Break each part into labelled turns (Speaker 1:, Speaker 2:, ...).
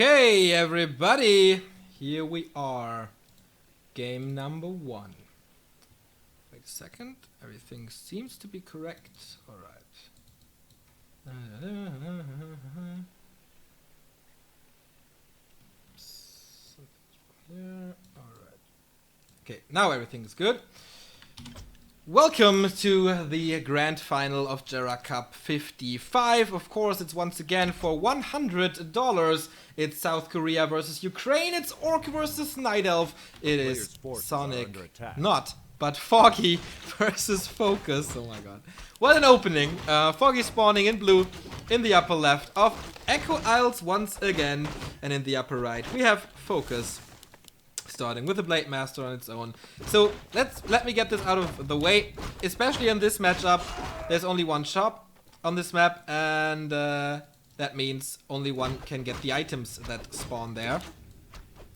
Speaker 1: Okay, everybody, here we are. Game number 1. Wait a second, everything seems to be correct. Alright. Alright. Okay, now everything is good. Welcome to the grand final of GERA Cup 55. Of course, it's once again for $100. It's South Korea versus Ukraine. It's Orc versus Night Elf. It is Sonic, not, but Foggy versus FoCuS. Oh my god. What an opening. Foggy spawning in blue in the upper left of Echo Isles once again. And in the upper right, we have FoCuS starting with the Blade Master on its own. So let me get this out of the way. Especially in this matchup, there's only one shop on this map, and that means only one can get the items that spawn there.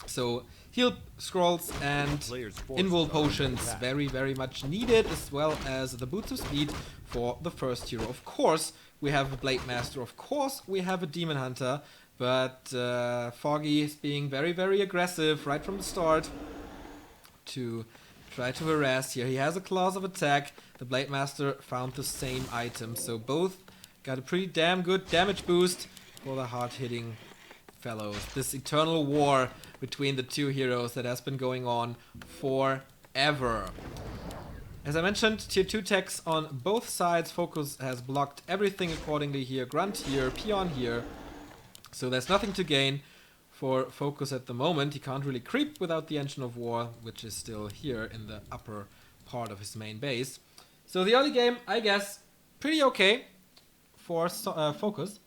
Speaker 1: So heal scrolls and invul potions very, very much needed, as well as the boots of speed for the first hero. Of course, we have a Blade Master. Of course, we have a Demon Hunter. But Foggy is being very, very aggressive right from the start to try to harass here. He has a claws of attack. The Blade Master found the same item. So both got a pretty damn good damage boost for the hard-hitting fellows. This eternal war between the two heroes that has been going on forever. As I mentioned, tier 2 techs on both sides. FoCuS has blocked everything accordingly here. Grunt here, Peon here. So there's nothing to gain for FoCuS at the moment. He can't really creep without the Engine of War, which is still here in the upper part of his main base. So the early game, I guess, pretty okay for FoCuS.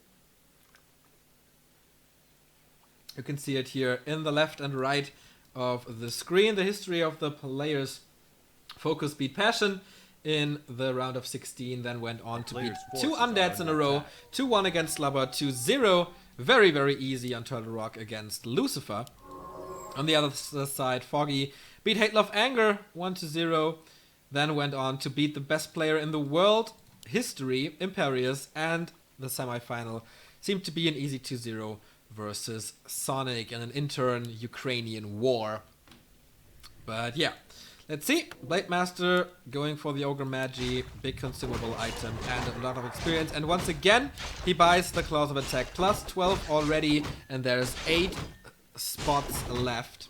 Speaker 1: You can see it here in the left and right of the screen. The history of the players. FoCuS beat Passion in the round of 16, then went on to beat 2 Undeads in a row. 2-1 against Slubber, 2-0. Very, very easy on Turtle Rock against Lucifer. On the other side, Foggy beat Hate Love Anger 1-0. Then went on to beat the best player in the world history, Imperius, and the semifinal seemed to be an easy 2-0 versus Sonic in an intern Ukrainian war. But yeah, let's see. Blade Master going for the Ogre Magi, big consumable item and a lot of experience. And once again, he buys the Claws of Attack. Plus 12 already, and there's 8 spots left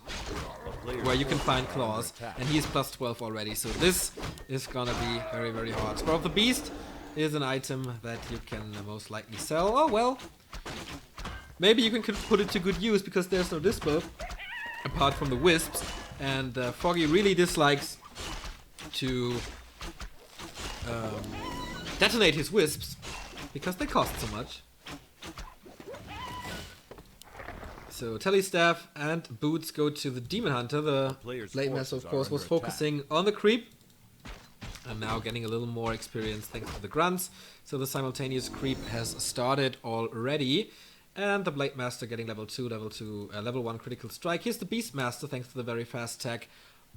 Speaker 1: where you can find Claws. And he's plus 12 already, so this is gonna be very, very hard. Spur of the Beast is an item that you can most likely sell. Oh well, maybe you can put it to good use because there's no dispo apart from the Wisps. And Foggy really dislikes to detonate his Wisps because they cost so much. So Telestaff and Boots go to the Demon Hunter. The Blade Master, of course, was focusing on the creep. And now getting a little more experience thanks to the grunts. So the simultaneous creep has started already. And the Blade Master getting level 1 critical strike. Here's the Beast Master thanks to the very fast tech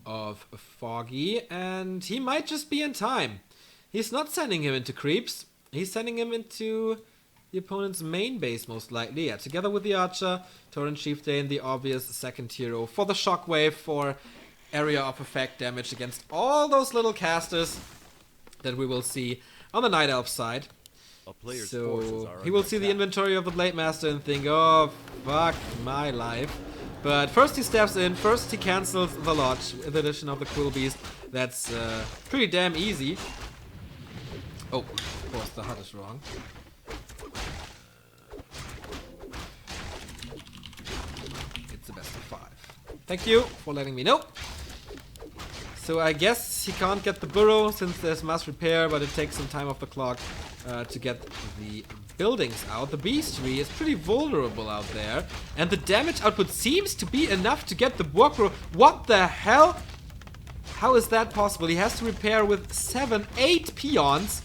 Speaker 1: of Foggy. And he might just be in time. He's not sending him into creeps. He's sending him into the opponent's main base most likely. Yeah, together with the Archer, Torrent Chieftain, the obvious second hero for the Shockwave, for area of effect damage against all those little casters that we will see on the Night Elf side. So he will see the inventory of the Blade Master and think, oh, fuck my life. But first he steps in, first he cancels the Lodge with the addition of the Cruel Beast. That's pretty damn easy. Oh, of course the HUD is wrong. It's the best of 5. Thank you for letting me know. So I guess he can't get the burrow since there's mass repair, but it takes some time off the clock to get the buildings out. The Beastry is pretty vulnerable out there, and the damage output seems to be enough to get the Borkro. What the hell? How is that possible? He has to repair with 7-8 peons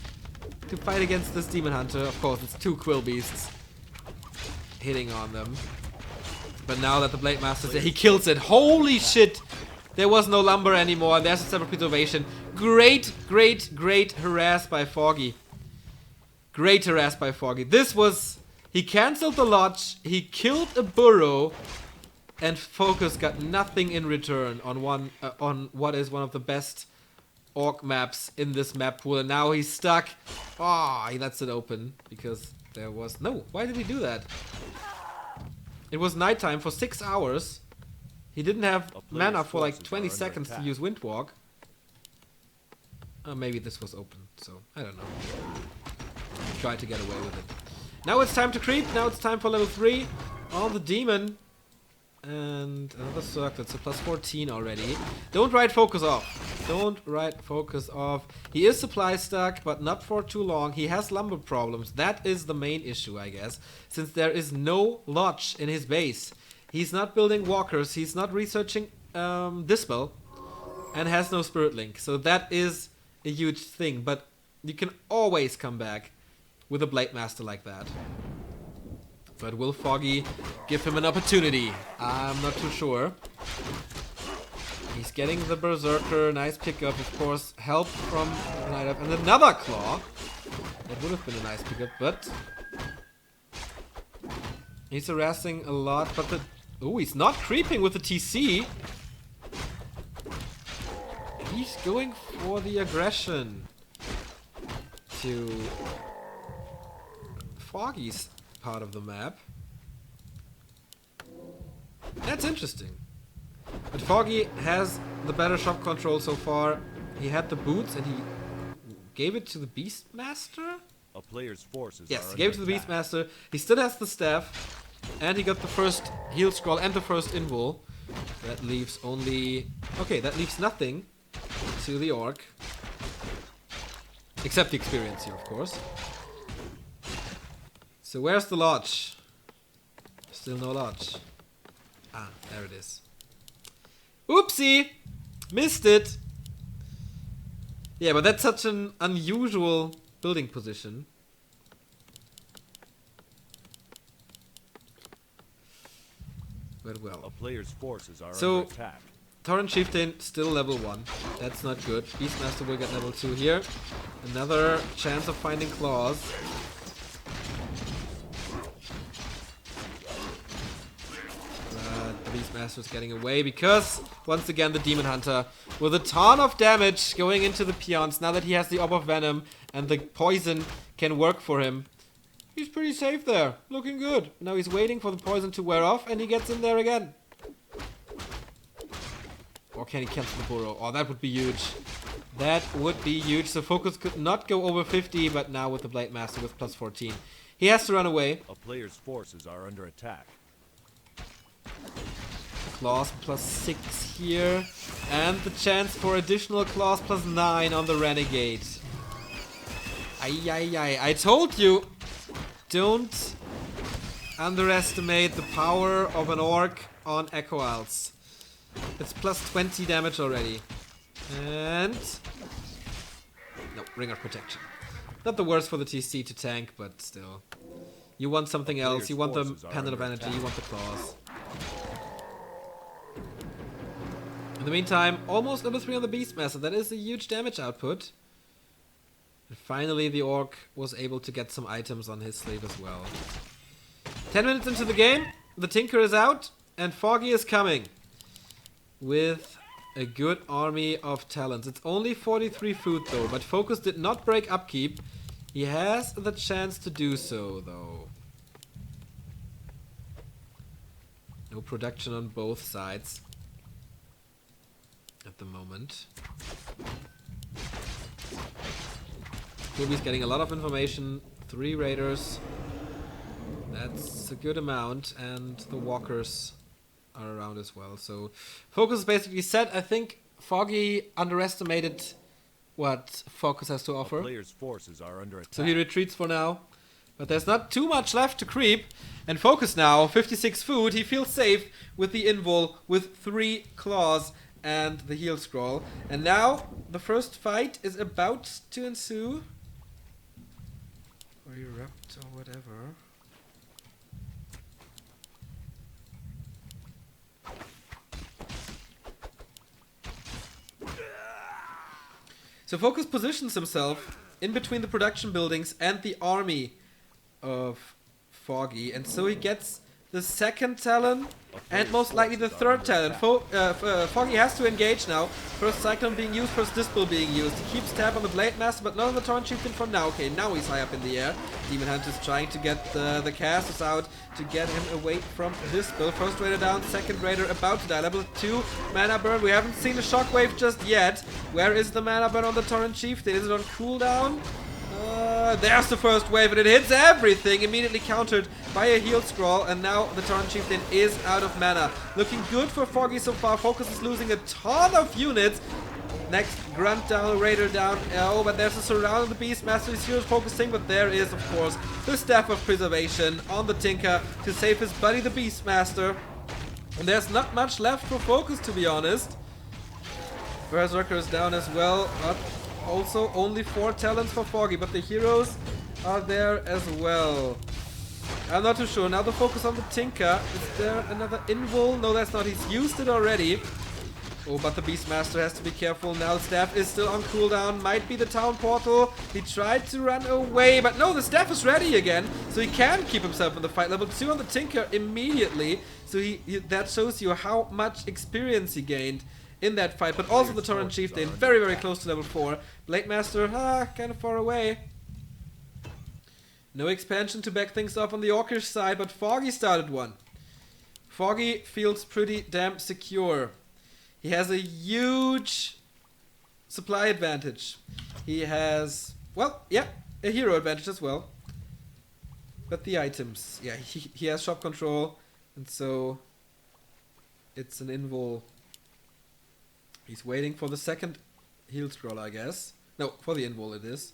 Speaker 1: to fight against this Demon Hunter. Of course, it's 2 Quill Beasts hitting on them. But now that the Blade Master's there, he kills it. Holy shit! There was no lumber anymore. There's a separate preservation. Great, great, great harass by Foggy. Great harass by Foggy. This was He cancelled the lodge, he killed a burrow, and FoCuS got nothing in return on what is one of the best orc maps in this map pool. And now he's stuck. Ah, he lets it open because there was... No, why did he do that? It was nighttime for 6 hours. He didn't have mana for like 20 seconds to use Windwalk. Maybe this was open, so I don't know. Try to get away with it. Now it's time to creep. Now it's time for level 3 on the demon. And another circle. It's a plus 14 already. Don't write FoCuS off. Don't write FoCuS off. He is supply stuck, but not for too long. He has lumber problems. That is the main issue, I guess. Since there is no lodge in his base. He's not building walkers. He's not researching Dispel. And has no Spirit Link. So that is a huge thing. But you can always come back with a Blade Master like that. But will Foggy give him an opportunity? I'm not too sure. He's getting the Berserker. Nice pickup, of course. Help from Night Elf. And another Claw. That would have been a nice pickup, but... He's harassing a lot, but the... Oh, he's not creeping with the TC. He's going for the aggression. To... Foggy's part of the map. That's interesting. But Foggy has the better shop control so far. He had the boots and he gave it to the Beastmaster?
Speaker 2: A player's forces
Speaker 1: yes, he gave it to the Beastmaster. He still has the staff. And he got the first heal scroll and the first invul. That leaves only... Okay, that leaves nothing to the orc. Except the experience here, of course. So where's the lodge? Still no lodge. Ah, there it is. Oopsie! Missed it! Yeah, but that's such an unusual building position. But well.
Speaker 2: A player's forces are
Speaker 1: so,
Speaker 2: under attack.
Speaker 1: Torrent Chieftain still level 1. That's not good. Beastmaster will get level 2 here. Another chance of finding claws. But the Beastmaster is getting away because, once again, the Demon Hunter with a ton of damage going into the peons. Now that he has the Orb of Venom and the poison can work for him. He's pretty safe there. Looking good. Now he's waiting for the poison to wear off and he gets in there again. Or can he cancel the burrow? Oh, that would be huge. That would be huge. So FoCuS could not go over 50, but now with the Blade Master with plus 14. He has to run away.
Speaker 2: A player's forces are under attack.
Speaker 1: Claws plus 6 here. And the chance for additional claws plus 9 on the Renegade. I told you! Don't underestimate the power of an orc on Echo Isles. It's plus 20 damage already. And... No, Ring of Protection. Not the worst for the TC to tank, but still. You want something else. You want the Pendant of Energy, you want the claws. In the meantime, almost level 3 on the Beastmaster. That is a huge damage output. And finally the orc was able to get some items on his slate as well. 10 minutes into the game, the Tinker is out, and Foggy is coming. With a good army of talents. It's only 43 food though, but FoCuS did not break upkeep. He has the chance to do so though. No production on both sides at the moment. Ruby's getting a lot of information. 3 raiders. That's a good amount. And the walkers are around as well. So FoCuS is basically set. I think Foggy underestimated what FoCuS has to offer.
Speaker 2: Players' forces are under attack.
Speaker 1: So he retreats for now. But there's not too much left to creep. And FoCuS now, 56 food. He feels safe with the invul, with 3 claws and the heal scroll. And now the first fight is about to ensue. Or erupt or whatever. So FoCuS positions himself in between the production buildings and the army of Foggy, and so he gets the second Talon and most likely the third Talon. Foggy has to engage now. First Cyclone being used, first Dispel being used. He keeps tab on the Blade Master, but not on the Torrent Chieftain for now. Okay, now he's high up in the air. Demon Hunter's trying to get the casters out to get him away from Dispel. First Raider down, second Raider about to die. Level 2 mana burn. We haven't seen a Shockwave just yet. Where is the mana burn on the Torrent Chieftain? Is it on cooldown? There's the first wave, and it hits everything, immediately countered by a heal scroll, and now the Torrent Chieftain is out of mana. Looking good for Foggy so far. FoCuS is losing a ton of units. Next, Grunt down, Raider down. Oh, but there's a surround of the Beastmaster. He's here focusing, but there is, of course, the Staff of Preservation on the Tinker to save his buddy, the Beastmaster. And there's not much left for FoCuS, to be honest. Berserker is down as well, but also only 4 talents for Foggy, but the heroes are there as well. I'm not too sure. Now the focus on the Tinker. Is there another invul? No, that's not. He's used it already. Oh, but the Beastmaster has to be careful. Now the staff is still on cooldown. Might be the town portal. He tried to run away, but no, the staff is ready again. So he can keep himself in the fight. Level 2 on the Tinker immediately. So that shows you how much experience he gained in that fight, but also the Torrent Chieftain, very, very close to level 4. Blade Master, kind of far away. No expansion to back things up on the Orcish side, but Foggy started one. Foggy feels pretty damn secure. He has a huge supply advantage. He has, well, yeah, a hero advantage as well. But the items, yeah, he has shop control, and so it's an invul. He's waiting for the second heal scroll, I guess. No, for the invul it is.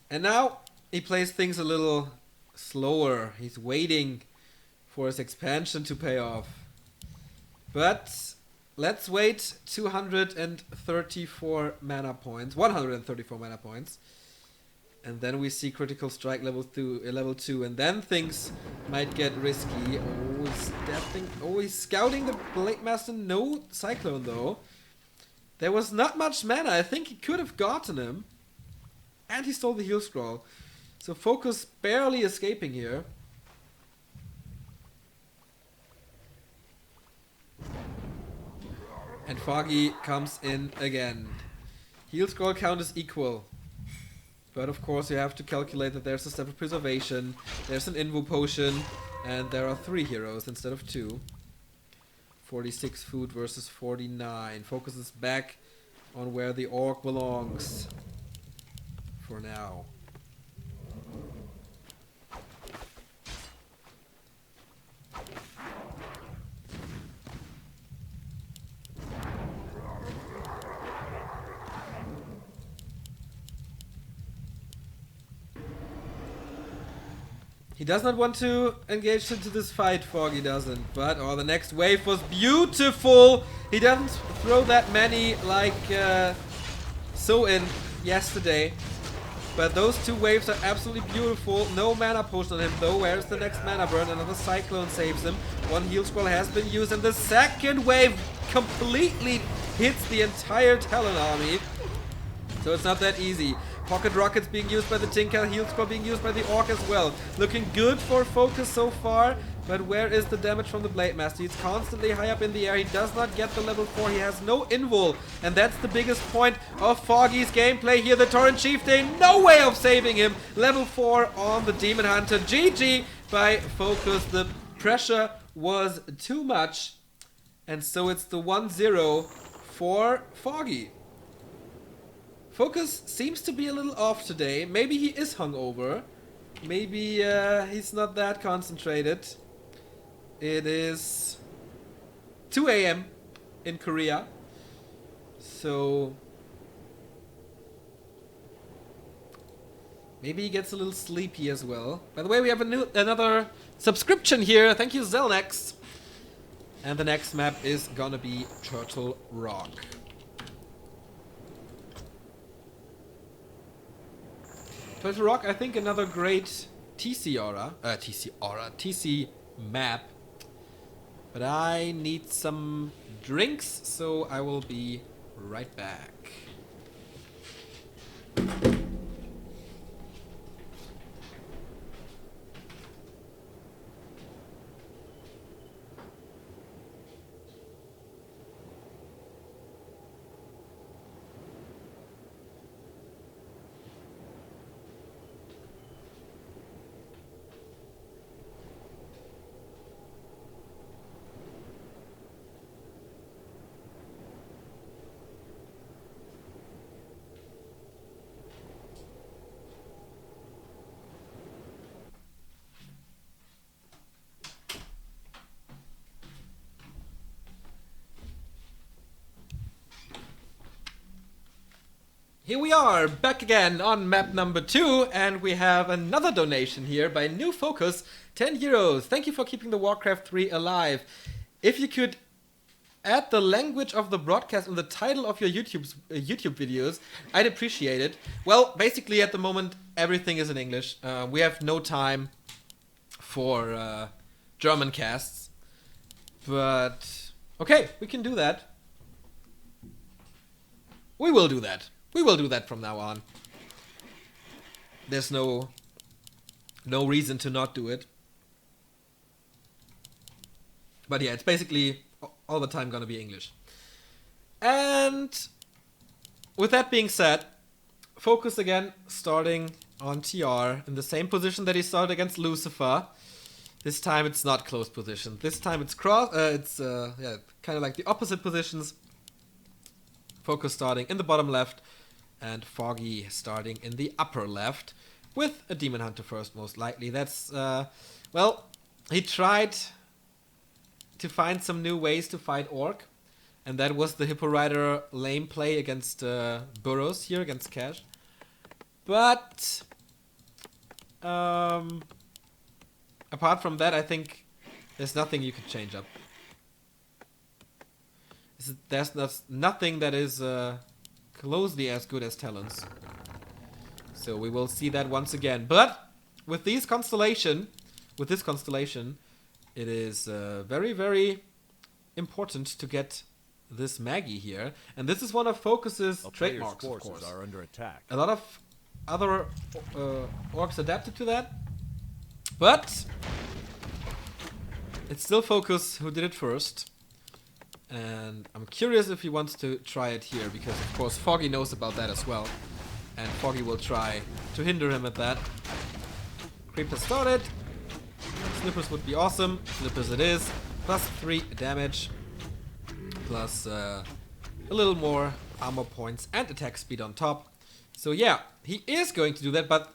Speaker 1: And now he plays things a little slower. He's waiting for his expansion to pay off. But let's wait 234 mana points. 134 mana points. And then we see critical strike level 2, and then things might get risky. Oh, he's stepping. Oh, he's scouting the Blade Master. No Cyclone though. There was not much mana. I think he could have gotten him. And he stole the heal scroll. So FoCuS barely escaping here. And Foggy comes in again. Heal scroll count is equal. But of course you have to calculate that there's a Staff of Preservation, there's an Invu Potion, and there are 3 heroes instead of 2. 46 food versus 49. FoCuS is back on where the Orc belongs. For now. He does not want to engage into this fight, Foggy doesn't. But, oh, the next wave was beautiful! He doesn't throw that many like So-In yesterday. But those 2 waves are absolutely beautiful. No mana potion on him though. Where's the next mana burn? Another Cyclone saves him. 1 heal scroll has been used, and the second wave completely hits the entire Talon army. So it's not that easy. Pocket rockets being used by the Tinker, heal scroll being used by the Orc as well. Looking good for FoCuS so far, but where is the damage from the Blade Master? He's constantly high up in the air. He does not get the level 4. He has no invul, and that's the biggest point of Foggy's gameplay here. The Torrent Chieftain, no way of saving him. Level 4 on the Demon Hunter. GG by FoCuS. The pressure was too much, and so it's the 1-0 for Foggy. FoCuS seems to be a little off today. Maybe he is hungover. Maybe he's not that concentrated. It is 2 AM in Korea. So maybe he gets a little sleepy as well. By the way, we have another subscription here. Thank you, Zelnex. And the next map is gonna be Turtle Rock. Turtle Rock, I think another great TC map. But I need some drinks, so I will be right back. Here we are, back again on map number 2, and we have another donation here by New FoCuS, 10 euros. Thank you for keeping the Warcraft 3 alive. If you could add the language of the broadcast in the title of your YouTube videos, I'd appreciate it. Well, basically at the moment everything is in English. We have no time for German casts, but okay, we can do that. We will do that. We will do that from now on. There's no reason to not do it. But yeah, it's basically all the time gonna be English. And with that being said, FoCuS again starting on TR in the same position that he started against Lucifer. This time it's not close position. This time it's cross. Yeah, kind of like the opposite positions. FoCuS starting in the bottom left, and Foggy starting in the upper left, with a Demon Hunter first, most likely. That's well, he tried to find some new ways to fight Orc, and that was the Hippo Rider lame play against Burrows here, against Cash. But apart from that, I think there's nothing you could change up. There's nothing that is closely as good as Talons. So we will see that once again. But with this constellation, it is very, very important to get this Maggie here. And this is one of FoCuS's trademarks, of course.
Speaker 2: Are under attack.
Speaker 1: A lot of other orcs adapted to that. But it's still FoCuS who did it first. And I'm curious if he wants to try it here, because of course Foggy knows about that as well. And Foggy will try to hinder him at that. Creep has started. Slippers would be awesome. Slippers it is. Plus 3 damage. Plus a little more armor points and attack speed on top. So yeah, he is going to do that, but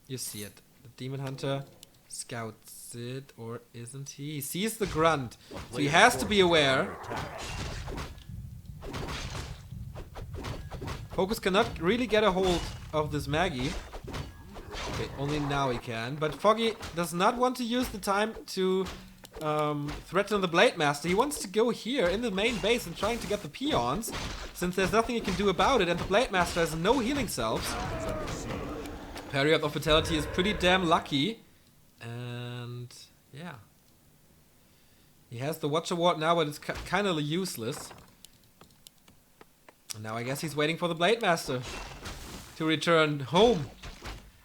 Speaker 1: you see it. The Demon Hunter scouts it, or isn't he? He sees the grunt, so he has to be aware. FoCuS cannot really get a hold of this Maggie. Okay, only now he can. But Foggy does not want to use the time to threaten the Blade Master. He wants to go here in the main base and trying to get the peons, since there's nothing he can do about it, and the Blade Master has no healing selves. Parry of Vitality is pretty damn lucky. And yeah, he has the Watcher Ward now, but it's kind of useless. And now I guess he's waiting for the Blade Master to return home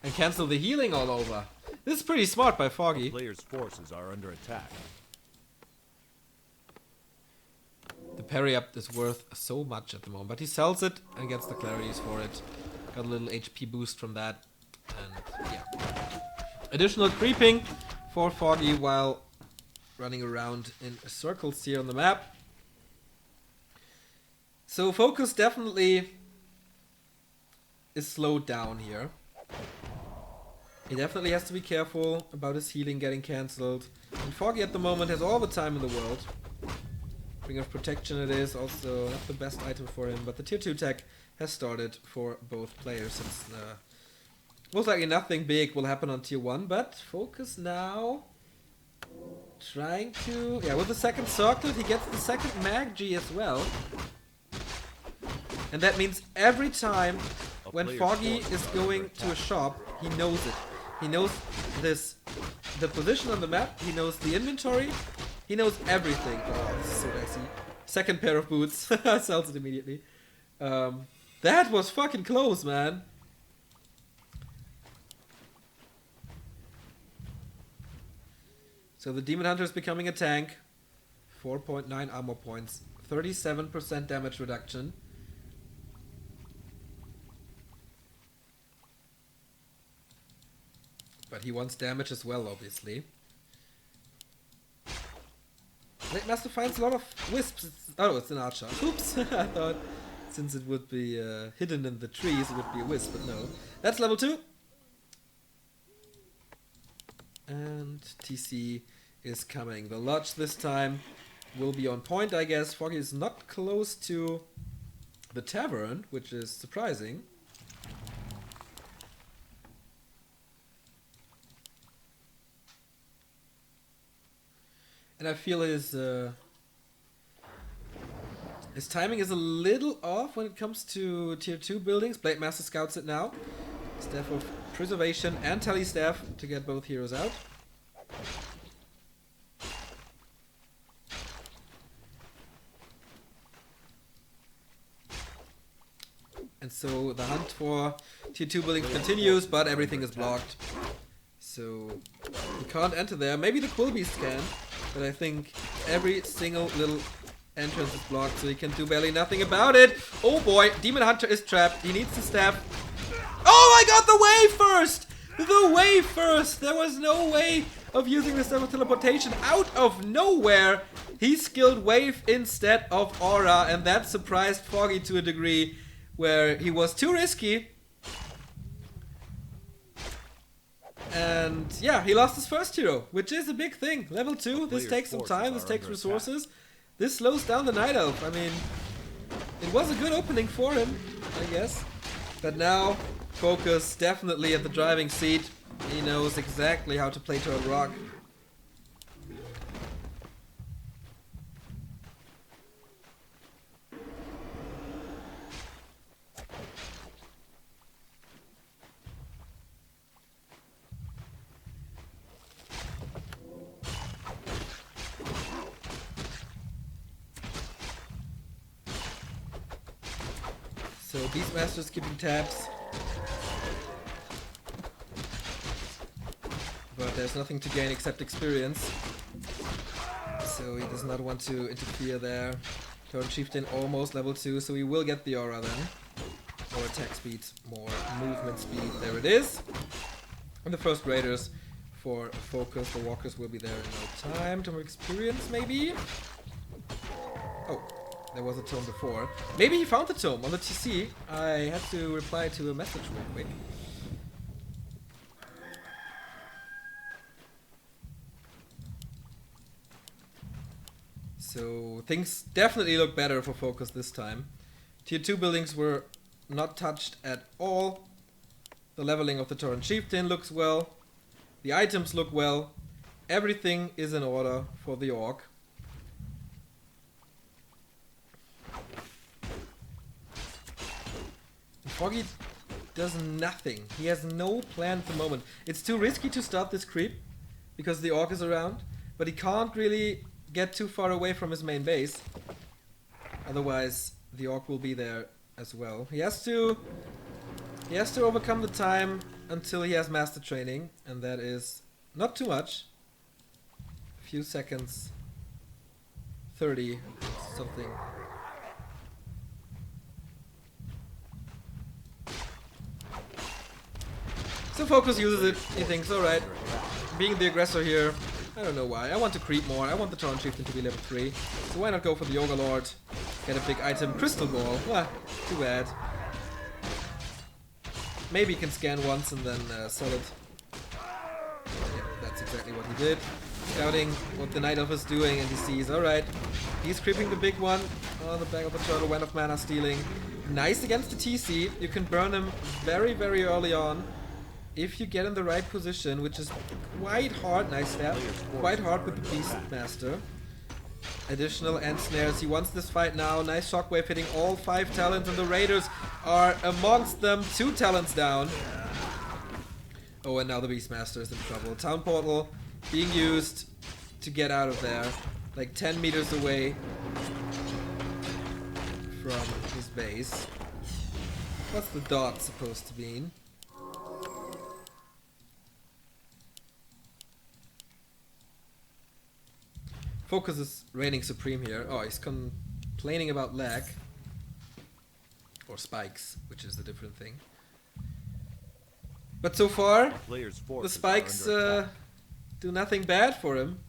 Speaker 1: and cancel the healing all over. This is pretty smart by Foggy.
Speaker 2: The player's forces are under attack.
Speaker 1: The parry up is worth so much at the moment, but he sells it and gets the clarities for it. Got a little HP boost from that, and yeah. Additional creeping for Foggy while running around in circles here on the map. So FoCuS definitely is slowed down here. He definitely has to be careful about his healing getting cancelled. And Foggy at the moment has all the time in the world. Ring of Protection it is, also not the best item for him, but the tier 2 tech has started for both players, since most likely nothing big will happen on tier 1, but FoCuS now trying to... Yeah, with the second circlet he gets the second Mag G as well. And that means every time when Foggy is going to a shop, he knows it. He knows the position on the map, he knows the inventory, he knows everything. Oh, this is so dicey. Second pair of boots. Sells it immediately. That was fucking close, man. So the Demon Hunter is becoming a tank. 4.9 armor points. 37% damage reduction. But he wants damage as well, obviously. Blade Master finds a lot of wisps. Oh, it's an archer. Oops! I thought since it would be hidden in the trees, it would be a wisp, but no. That's level 2. And TC is coming. The lodge this time will be on point, I guess. Foggy is not close to the tavern, which is surprising. And I feel his timing is a little off when it comes to tier 2 buildings. Blade Master scouts it now. Staff of Preservation and Tele Staff to get both heroes out. And so the hunt for tier 2 buildings continues, but everything is blocked. So we can't enter there. Maybe the Quill Beast can, but I think every single little entrance is blocked, so he can do barely nothing about it. Oh boy, Demon Hunter is trapped. He needs the staff. Oh, I got the wave first! The wave first! There was no way of using the Staff of Teleportation out of nowhere. He skilled wave instead of aura, and that surprised Foggy to a degree where he was too risky. And yeah, he lost his first hero, which is a big thing. Level 2, this takes some time, this takes resources. This slows down the Night Elf. I mean, it was a good opening for him, I guess. But now, FoCuS definitely at the driving seat. He knows exactly how to play Turtle Rock. So Beastmaster's keeping tabs. But there's nothing to gain except experience. So he does not want to interfere there. Turtle Chieftain almost level 2, so he will get the aura then. More attack speed, more movement speed. There it is. And the first raiders for FoCuS. The walkers will be there in no time. To more experience maybe? Oh. There was a tome before. Maybe he found the tome on the TC. I had to reply to a message real quick. So things definitely look better for FoCuS this time. Tier 2 buildings were not touched at all. The leveling of the Tauren Chieftain looks well. The items look well. Everything is in order for the Orc. Foggy does nothing. He has no plan at the moment. It's too risky to start this creep because the Orc is around, but he can't really get too far away from his main base. Otherwise, the Orc will be there as well. He has to overcome the time until he has master training, and that is not too much. A few seconds. 30 something. So FoCuS uses it, he thinks, alright, being the aggressor here, I don't know why, I want to creep more, I want the Tauren Chieftain to be level 3, so why not go for the Yoga Lord, get a big item, Crystal Ball, too bad. Maybe he can scan once and then sell it. Yeah, that's exactly what he did. Scouting what the Night Elf is doing, and he sees, alright, he's creeping the big one on the back of the turtle, Wand of Mana stealing. Nice against the TC, you can burn him very, very early on. If you get in the right position, which is quite hard, nice stab, quite hard with the Beastmaster. Additional end snares, he wants this fight now, nice shockwave hitting all 5 talents and the raiders are amongst them, 2 talents down. Oh, and now the Beastmaster is in trouble. Town Portal being used to get out of there, like 10 meters away from his base. What's the dot supposed to mean? FoCuS is reigning supreme here. Oh, he's complaining about lag. Or spikes, which is a different thing. But so far, the spikes do nothing bad for him.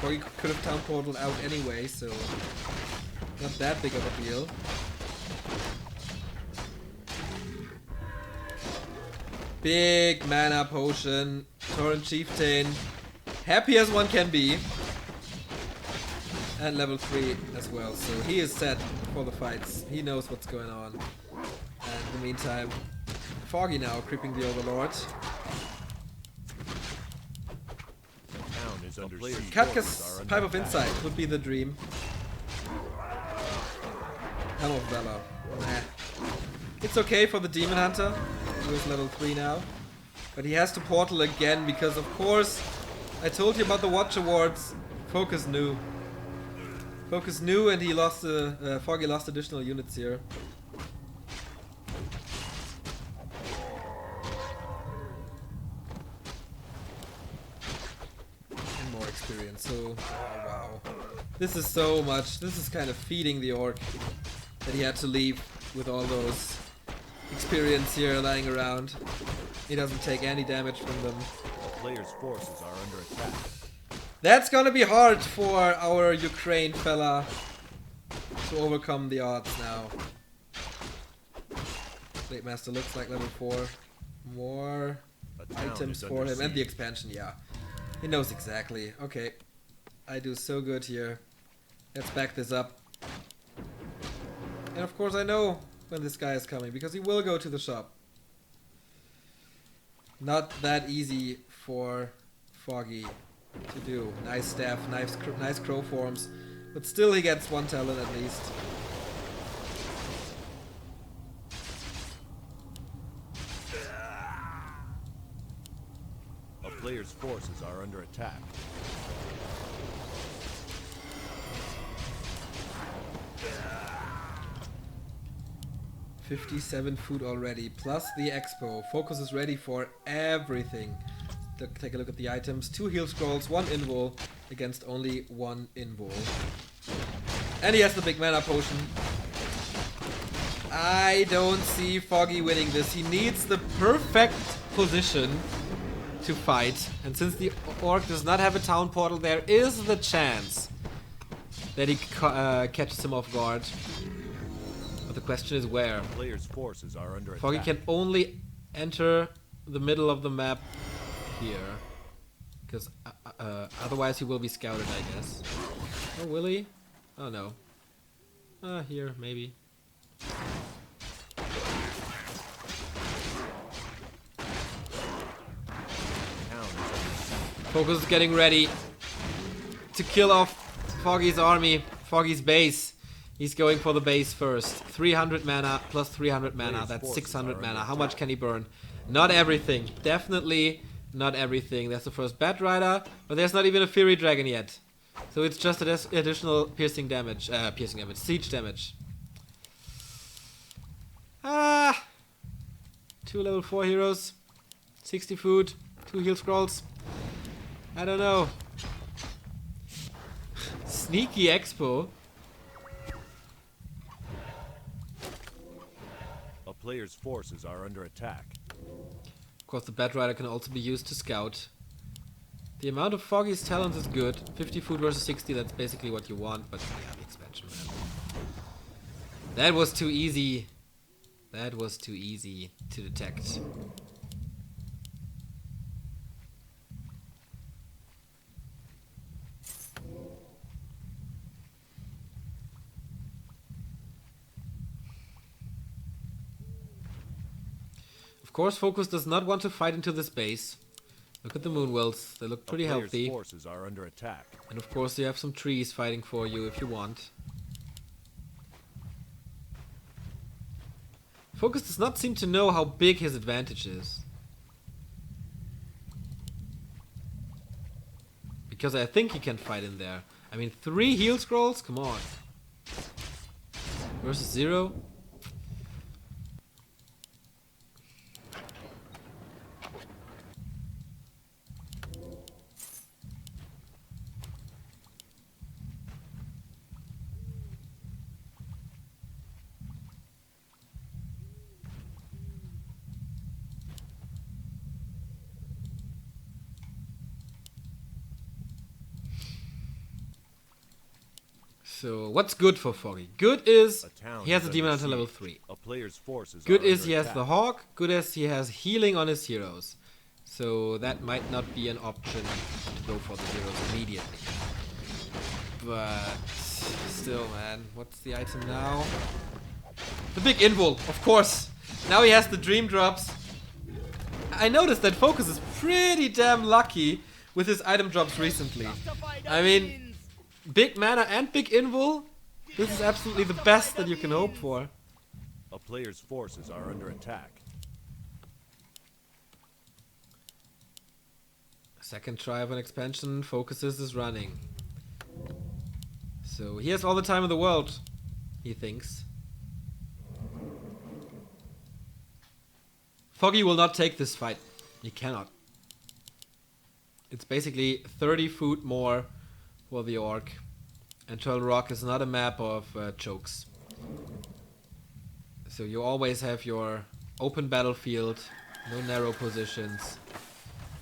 Speaker 1: Or he could have town portaled out anyway, so not that big of a deal. Big mana potion, Tauren Chieftain, happy as one can be. And level 3 as well, so he is set for the fights. He knows what's going on. And in the meantime, Foggy now creeping the Overlord.
Speaker 2: under siege.
Speaker 1: FoCuS Pipe of Insight would be the dream. Helm of Valor. Nah. It's okay for the Demon Hunter, who is level 3 now. But he has to portal again because, of course, I told you about the Watch Awards. FoCuS knew. FoCuS knew, and he lost. Foggy lost additional units here. And more experience. So, oh, wow, this is so much. This is kind of feeding the orc that he had to leave with all those experience here lying around. He doesn't take any damage from them.
Speaker 2: The player's forces are under attack.
Speaker 1: That's gonna be hard for our Ukraine fella to overcome the odds now. Blade Master looks like level 4. More items for him. And the expansion, yeah. He knows exactly. Okay. I do so good here. Let's back this up. And of course I know when this guy is coming, because he will go to the shop. Not that easy for Foggy to do. Nice staff, nice crow forms, but still he gets 1 talent at least.
Speaker 2: A player's forces are under attack.
Speaker 1: $57 food already, plus the expo. FoCuS is ready for everything. Take a look at the items. 2 heal scrolls, 1 invul against only 1 invul. And he has the big mana potion. I don't see Foggy winning this. He needs the perfect position to fight. And since the orc does not have a town portal, there is the chance that he catches him off guard. But the question is where.
Speaker 2: Player's forces are under attack.
Speaker 1: Foggy can only enter the middle of the map here, because otherwise he will be scouted, I guess. Oh, will he? Oh no. Here, maybe. FoCuS is getting ready to kill off Foggy's army, Foggy's base. He's going for the base first. 300 mana plus 300 mana. That's 600 mana. How much can he burn? Not everything. Definitely not everything. That's the first Bat Rider, but there's not even a Fury Dragon yet. So it's just additional piercing damage. Siege damage. 2 level 4 heroes. 60 food. 2 heal scrolls. I don't know. Sneaky expo.
Speaker 2: A player's forces are under attack.
Speaker 1: Of course, the Bat Rider can also be used to scout. The amount of Foggy's talents is good. 50 food versus 60, that's basically what you want, but yeah, the expansion, man. That was too easy. That was too easy to detect. Of course, FoCuS does not want to fight into this base. Look at the Moonwells, they look pretty healthy.
Speaker 2: Forces are under attack.
Speaker 1: And of course you have some trees fighting for you if you want. FoCuS does not seem to know how big his advantage is. Because I think he can fight in there. I mean, 3 heal scrolls? Come on. Versus 0? So, what's good for Foggy? Good is he has a Demon Hunter level 3.
Speaker 2: A player's forces
Speaker 1: Good
Speaker 2: are
Speaker 1: is
Speaker 2: under
Speaker 1: he has
Speaker 2: attack.
Speaker 1: the Hawk. Good is he has healing on his heroes. So that might not be an option to go for the heroes immediately. But still, man, what's the item now? The big invul, of course. Now he has the dream drops. I noticed that FoCuS is pretty damn lucky with his item drops recently. I mean, big mana and big invul. This is absolutely the best that you can hope for.
Speaker 2: A player's forces are under attack.
Speaker 1: Second try of an expansion. FoCuS is running. So he has all the time in the world, he thinks. Foggy will not take this fight. He cannot. It's basically 30 food more for the orc. And Turtle Rock is not a map of chokes. So you always have your open battlefield, no narrow positions.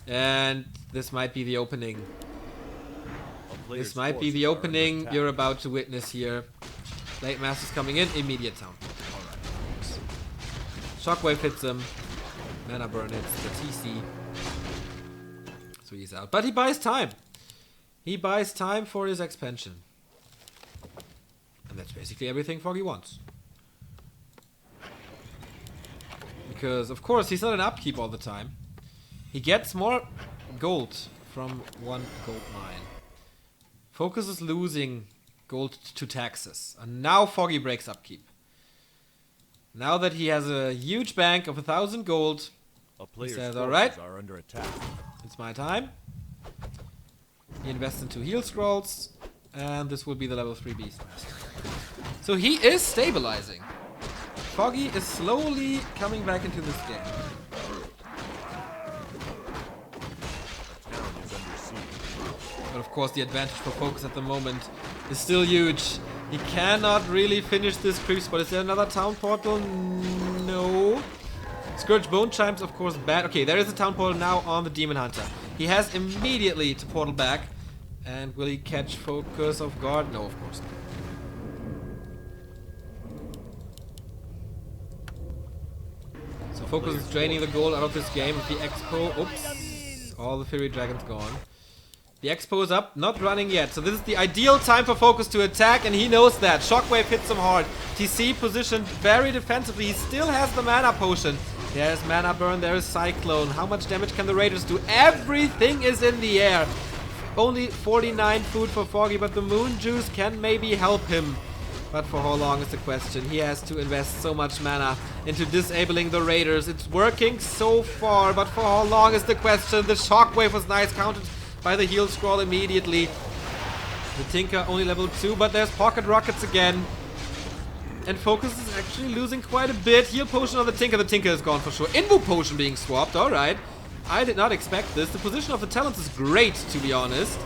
Speaker 1: And this might be the opening. This might be the opening you're about to witness here. Blade Master's coming in, immediate town. Alright. Shockwave hits him. Mana burn hits the TC. So he's out. But he buys time. He buys time for his expansion. And that's basically everything Foggy wants. Because, of course, he's not an upkeep all the time. He gets more gold from one gold mine. FoCuS is losing gold to taxes. And now Foggy breaks upkeep. Now that he has a huge bank of 1,000 gold, he says, alright,
Speaker 2: are under attack.
Speaker 1: It's my time. He invests into heal scrolls. And this will be the level 3 Beastmaster. So he is stabilizing. Foggy is slowly coming back into this game. But of course the advantage for FoCuS at the moment is still huge. He cannot really finish this creep spot. Is there another town portal? No. Scourge Bone Chimes, of course, bad. Okay, there is a town portal now on the Demon Hunter. He has immediately to portal back. And will he catch FoCuS off guard? No, of course not. So FoCuS is draining the gold out of this game with the Expo. Oops. All the Fury Dragons gone. The Expo is up, not running yet. So this is the ideal time for FoCuS to attack, and he knows that. Shockwave hits him hard. TC positioned very defensively. He still has the mana potion. There's mana burn, there's Cyclone. How much damage can the Raiders do? Everything is in the air. Only 49 food for Foggy, but the Moon Juice can maybe help him. But for how long is the question. He has to invest so much mana into disabling the Raiders. It's working so far, but for how long is the question. The Shockwave was nice, countered by the heal scroll immediately. The Tinker only level 2, but there's Pocket Rockets again. And FoCuS is actually losing quite a bit. Heal potion on the Tinker. The Tinker is gone for sure. Invo potion being swapped. Alright. I did not expect this. The position of the talents is great, to be honest.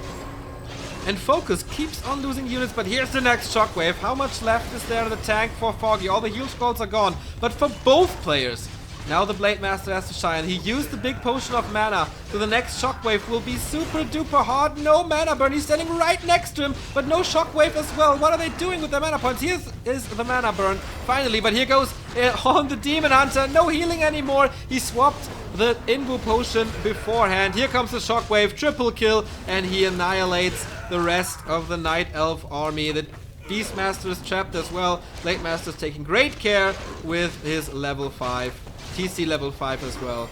Speaker 1: And FoCuS keeps on losing units, but here's the next Shockwave. How much left is there in the tank for Foggy? All the heal scrolls are gone. But for both players, now the Blade Master has to shine. He used the big potion of mana, so the next Shockwave will be super duper hard. No mana burn. He's standing right next to him, but no Shockwave as well. What are they doing with their mana points? Here is the mana burn, finally, but here goes on the Demon Hunter. No healing anymore. He swapped the Invu potion beforehand. Here comes the Shockwave, triple kill, and he annihilates the rest of the Night Elf army. The Beastmaster is trapped as well. Blade Master is taking great care with his level 5. TC level 5 as well.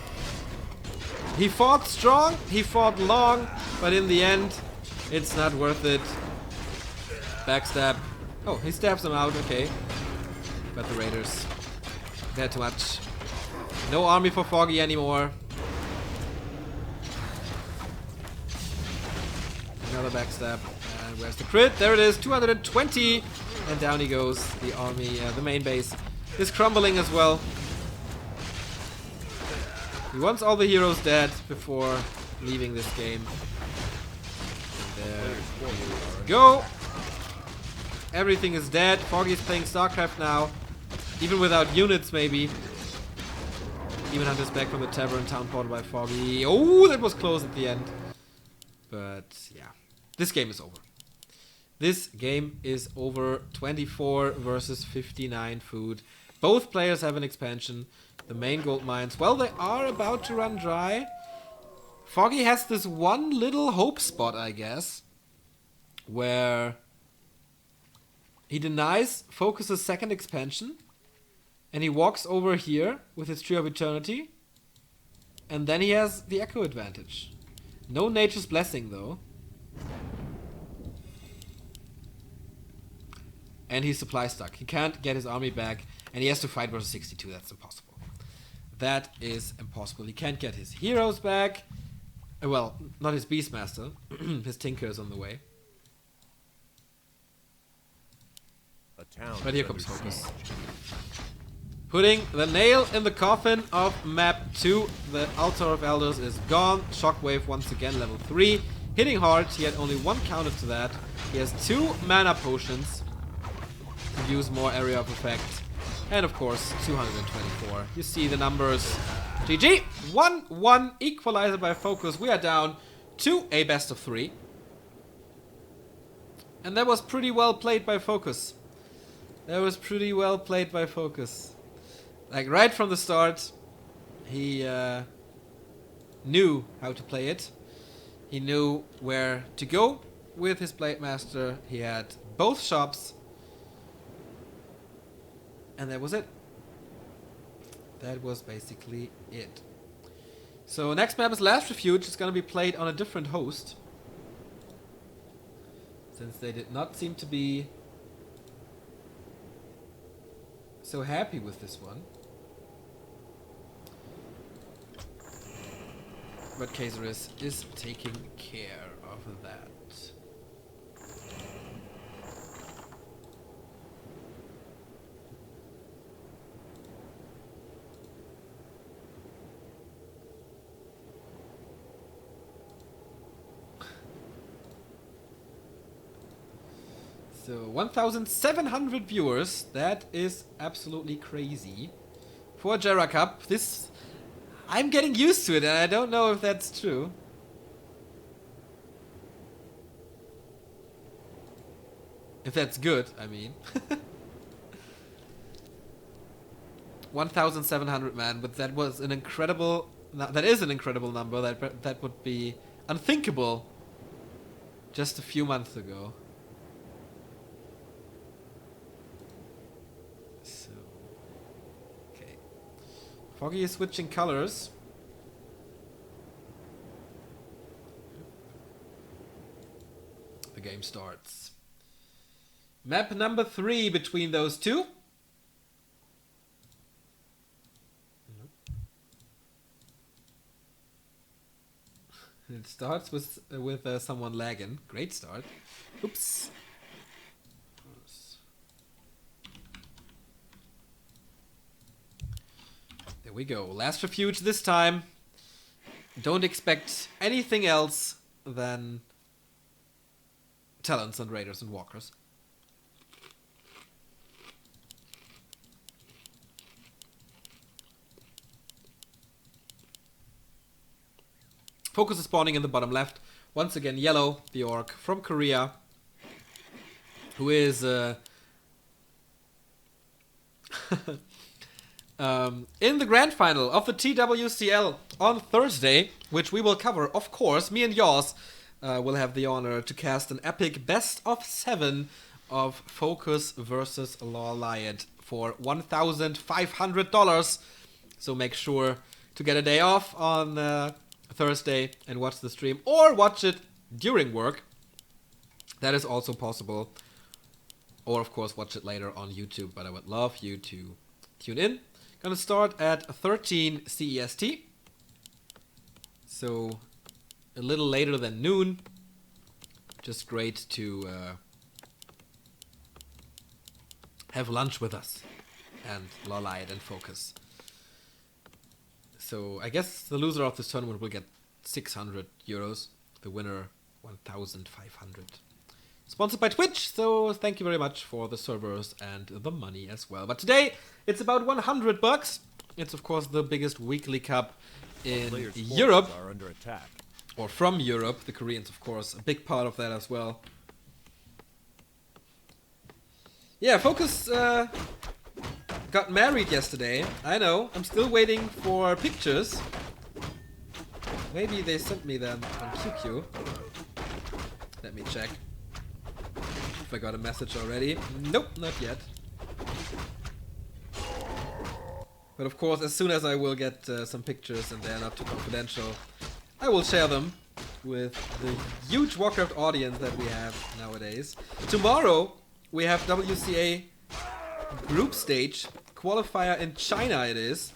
Speaker 1: He fought strong, he fought long, but in the end, it's not worth it. Backstab. Oh, he stabs him out, okay. But the Raiders, they're too much. No army for Foggy anymore. Another backstab. And where's the crit? There it is, 220. And down he goes. The army, the main base is crumbling as well. He wants all the heroes dead before leaving this game. And there you go. Everything is dead. Foggy is playing StarCraft now. Even without units, maybe. Demon Hunter's back from the tavern, town portal by Foggy. Oh, that was close at the end. But yeah, this game is over. This game is over. 24 versus 59 food. Both players have an expansion. The main gold mines, well, they are about to run dry. Foggy has this one little hope spot, I guess, where he denies FoCuS' second expansion, and he walks over here with his Tree of Eternity, and then he has the Echo advantage. No Nature's Blessing, though. And he's supply stuck. He can't get his army back, and he has to fight versus 62. That's impossible. That is impossible. He can't get his heroes back. Well, not his Beastmaster. His Tinker is on the way. But here comes FoCuS. Putting the nail in the coffin of map 2. The Altar of Elders is gone. Shockwave once again, level 3. Hitting hard. He had only 1 counter to that. He has 2 mana potions to use more area of effect. And of course, 224. You see the numbers. GG! 1-1 equalizer by FoCuS. We are down to a best of 3. And that was pretty well played by FoCuS. That was pretty well played by FoCuS. Like right from the start, he knew how to play it. He knew where to go with his Blade Master. He had both shops. And that was it. That was basically it. So next map is Last Refuge. It's going to be played on a different host. Since they did not seem to be so happy with this one. But Kaiseris is taking care of that. So 1,700 viewers. That is absolutely crazy for GERA Cup. This, I'm getting used to it, and I don't know if that's true. If that's good, I mean. 1,700, man, but that was an incredible. That is an incredible number. That would be unthinkable just a few months ago. So, okay, Foggy is switching colors. The game starts. Map number 3 between those two. It starts with someone lagging. Great start. Oops. There we go. Last Refuge this time. Don't expect anything else than Talons and Raiders and Walkers. FoCuS is spawning in the bottom left. Once again, Yellow, the orc from Korea, who is in the grand final of the TWCL on Thursday, which we will cover, of course. Me and Yours will have the honor to cast an epic best of 7 of FoCuS versus Lawliot for $1,500. So make sure to get a day off on Thursday and watch the stream, or watch it during work. That is also possible. Or of course watch it later on YouTube, but I would love you to tune in. Gonna start at 13 CEST. So a little later than noon. Just great to have lunch with us and Lawliot and FoCuS. So I guess the loser of this tournament will get 600 euros. The winner 1,500. Sponsored by Twitch, so thank you very much for the servers and the money as well. But today it's about 100 bucks. It's of course the biggest weekly cup in Europe,
Speaker 2: are under attack.
Speaker 1: Or from Europe. The Koreans, of course, a big part of that as well. Yeah, FoCuS got married yesterday. I know. I'm still waiting for pictures. Maybe they sent me them on QQ. Let me check if I got a message already. Nope, not yet. But of course, as soon as I will get some pictures and they are not too confidential, I will share them with the huge Warcraft audience that we have nowadays. Tomorrow we have WCA group stage qualifier in China. It is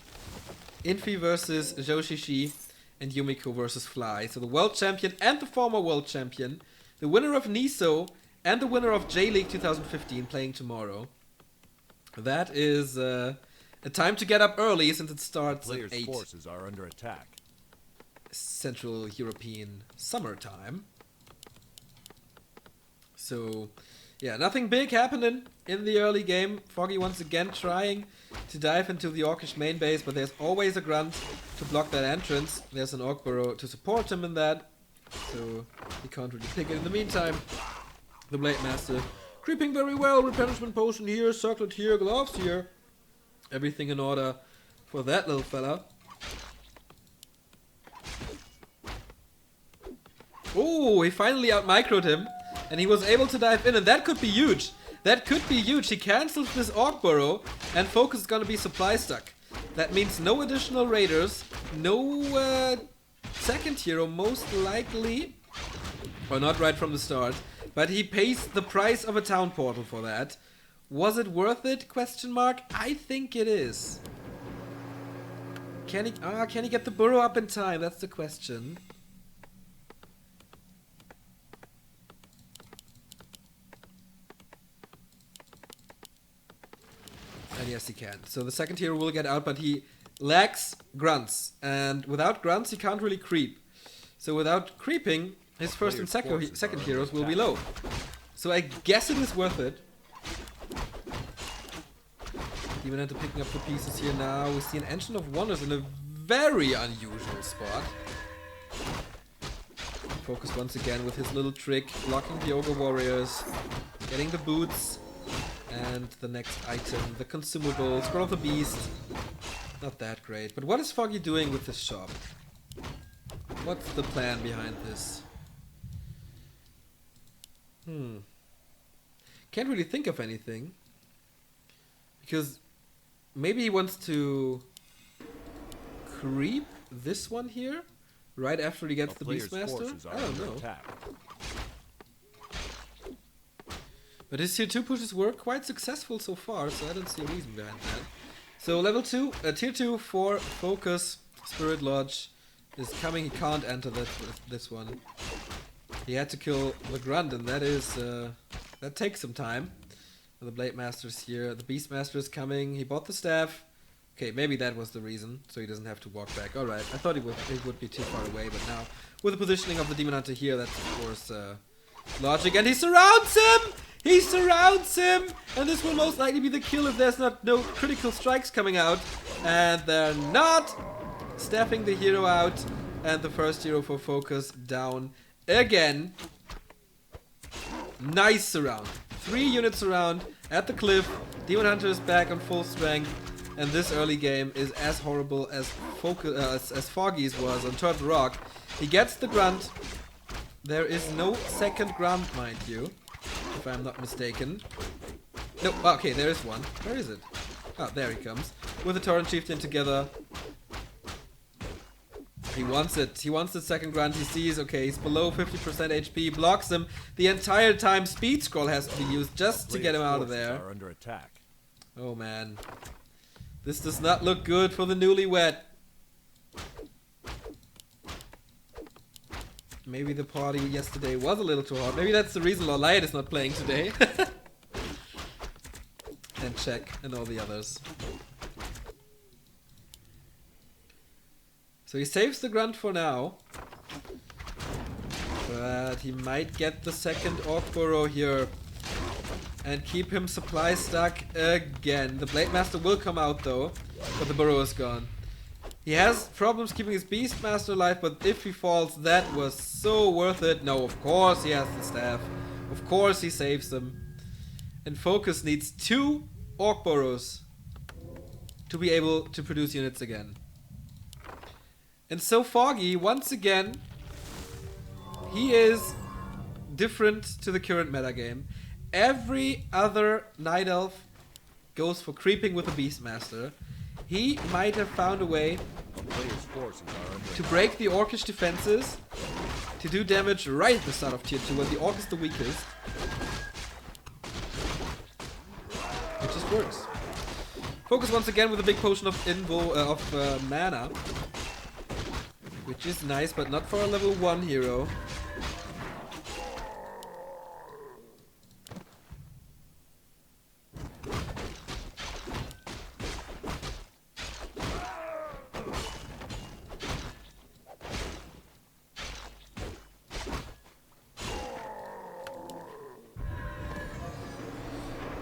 Speaker 1: Infi versus Zhou Shishi and Yumiko versus Fly. So the world champion and the former world champion, the winner of NISO and the winner of J-League 2015 playing tomorrow. That is a time to get up early since it starts at 8.
Speaker 2: Forces are under attack.
Speaker 1: Central European summertime. So, yeah, nothing big happening in the early game. Foggy once again trying to dive into the Orcish main base, but there's always a Grunt to block that entrance. There's an Orc Burrow to support him in that, so he can't really pick it. In the meantime, the Blade Master creeping very well. Replenishment potion here, circlet here, gloves here. Everything in order for that little fella. Oh, he finally out-microed him, and he was able to dive in, and that could be huge. That could be huge. He cancels this Orc Burrow, and FoCuS is gonna be supply stuck. That means no additional raiders, no second hero, most likely, or not right from the start, but he pays the price of a town portal for that. Was it worth it? Question mark. I think it is. Can he get the burrow up in time? That's the question. And yes, he can. So the second hero will get out, but he lacks grunts. And without grunts, he can't really creep. So without creeping, his first and second heroes will be low. So I guess it is worth it. Even into picking up the pieces here now. We see an Engine of Wonders in a very unusual spot. FoCuS once again with his little trick, blocking the Ogre Warriors, getting the boots, and the next item, the consumables, Scroll of the Beast. Not that great. But what is Foggy doing with this shop? What's the plan behind this? Can't really think of anything. Because maybe he wants to creep this one here right after he gets the Beastmaster? I don't know. But his tier 2 pushes were quite successful so far, so I don't see a reason behind that. So level 2, tier 2 for FoCuS, Spirit Lodge is coming. He can't enter this one. He had to kill the Grunt, and that is that takes some time. The Blade Master's here. The Beastmaster is coming. He bought the staff. Okay, maybe that was the reason, so he doesn't have to walk back. Alright, I thought it would be too far away, but now, with the positioning of the Demon Hunter here, that's of course logic. And he surrounds him! He surrounds him! And this will most likely be the kill if there's no critical strikes coming out. And they're not! Staffing the hero out, and the first hero for FoCuS down again. Nice surround. 3 units around at the cliff. Demon Hunter is back on full strength, and this early game is as horrible as Foggy's was on Turtle Rock. He gets the Grunt. There is no second Grunt, mind you, if I'm not mistaken. No, okay, there is one. Where is it? Oh, there he comes. With the Torrent Chieftain together. He wants it. He wants the second Grunt. He sees, okay, he's below 50% HP. Blocks him. The entire time Speed Scroll has to be used just to get him out of there.
Speaker 2: Are under attack.
Speaker 1: Oh man. This does not look good for the newlywed. Maybe the party yesterday was a little too hot. Maybe that's the reason Lorlight is not playing today. And Check and all the others. So he saves the Grunt for now. But he might get the second Orc Burrow here. And keep him supply stuck again. The Blade Master will come out though. But the Burrow is gone. He has problems keeping his Beastmaster alive, but if he falls, that was so worth it. No, of course he has the staff. Of course he saves them. And FoCuS needs 2 Orc Burrows to be able to produce units again. And so Foggy, once again, he is different to the current metagame. Every other Night Elf goes for creeping with a Beastmaster. He might have found a way to break the Orcish defenses, to do damage right at the start of tier 2 when the Orc is the weakest. It just works. FoCuS once again with a big potion of mana. Which is nice, but not for a level 1 hero.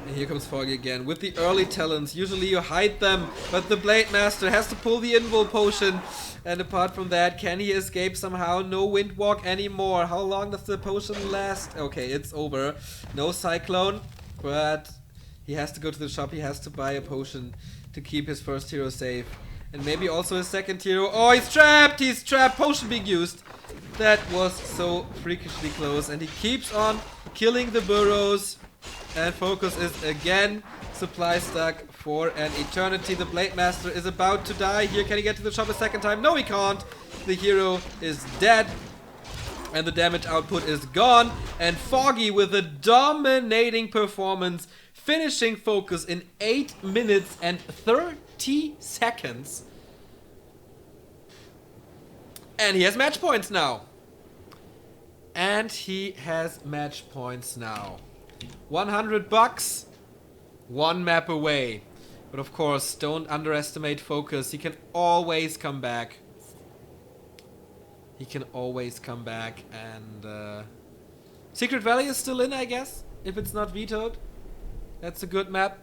Speaker 1: And here comes Foggy again with the early talents. Usually you hide them, but the Blade Master has to pull the invul potion. And apart from that, can he escape somehow? No wind walk anymore. How long does the potion last? Okay, it's over. No cyclone, but he has to go to the shop. He has to buy a potion to keep his first hero safe. And maybe also his second hero. Oh, he's trapped! He's trapped! Potion being used. That was so freakishly close. And he keeps on killing the burrows. And FoCuS is again supply stuck for an eternity. The Blade Master is about to die here. Can he get to the shop a second time? No, he can't. The hero is dead. And the damage output is gone. And Foggy with a dominating performance, finishing FoCuS in 8 minutes and 30 seconds. And he has match points now. And he has match points now. $100, 1 map away. But of course, don't underestimate FoCuS. He can always come back. He can always come back. And Secret Valley is still in, I guess, if it's not vetoed. That's a good map.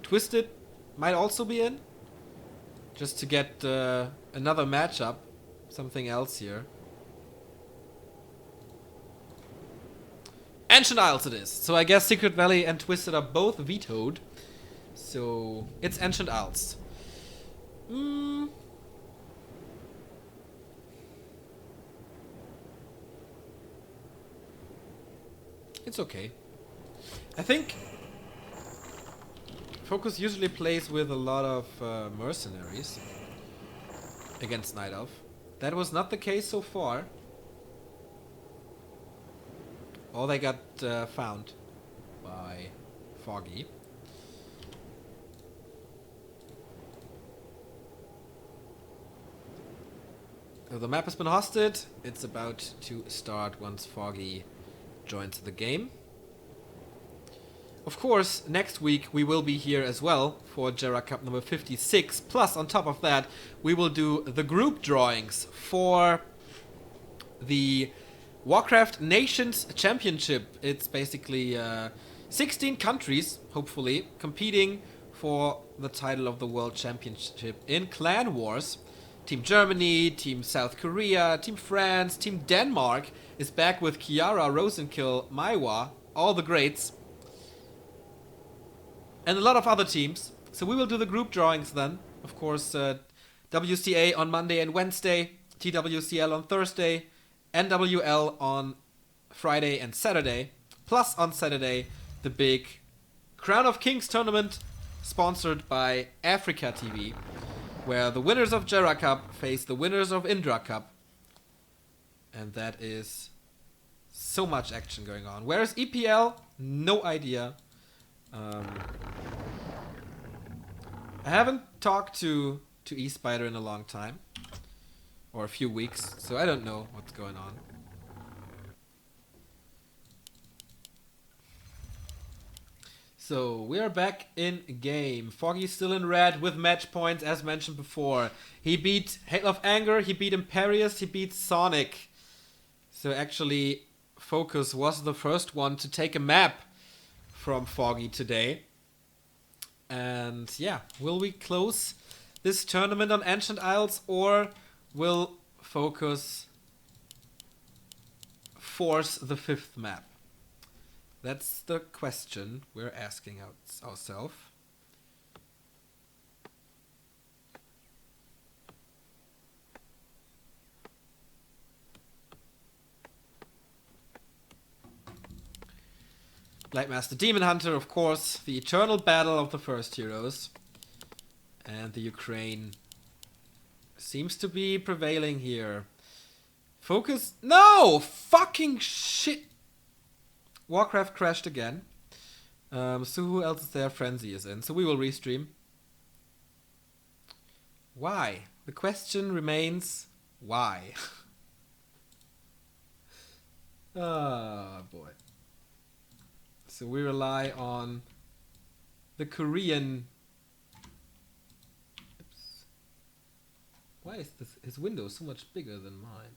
Speaker 1: Twisted might also be in. Just to get another matchup. Something else here. Ancient Isles it is. So I guess Secret Valley and Twisted are both vetoed. So it's Ancient Isles. It's okay. I think FoCuS usually plays with a lot of mercenaries against Night Elf. That was not the case so far. All they got found by Foggy. So the map has been hosted. It's about to start once Foggy joins the game. Of course, next week we will be here as well for GERA Cup number 56. Plus, on top of that, we will do the group drawings for the Warcraft Nations Championship. It's basically 16 countries, hopefully, competing for the title of the World Championship in Clan Wars. Team Germany, Team South Korea, Team France, Team Denmark is back with Kiara, Rosenkill, Maiwa, all the greats. And a lot of other teams. So we will do the group drawings then. Of course, WCA on Monday and Wednesday, TWCL on Thursday, NWL on Friday and Saturday. Plus on Saturday, the big Crown of Kings tournament sponsored by Africa TV, where the winners of GERA Cup face the winners of Indra Cup. And that is so much action going on. Where is EPL? No idea. I haven't talked to eSpider in a long time. Or a few weeks, so I don't know what's going on. So, we are back in game. Foggy's still in red with match points, as mentioned before. He beat Hail of Anger, he beat Imperius, he beat Sonic. So actually, FoCuS was the first one to take a map from Foggy today. And yeah, will we close this tournament on Ancient Isles, or will FoCuS force the 5th map? That's the question we're asking ourselves. Blightmaster Demon Hunter, of course, the eternal battle of the first heroes. And the Ukraine seems to be prevailing here. FoCuS. No! Fucking shit! Warcraft crashed again. So who else is there? Frenzy is in. So we will restream. Why? The question remains, why? Ah, boy. So we rely on the Korean... Oops. Why is his window so much bigger than mine?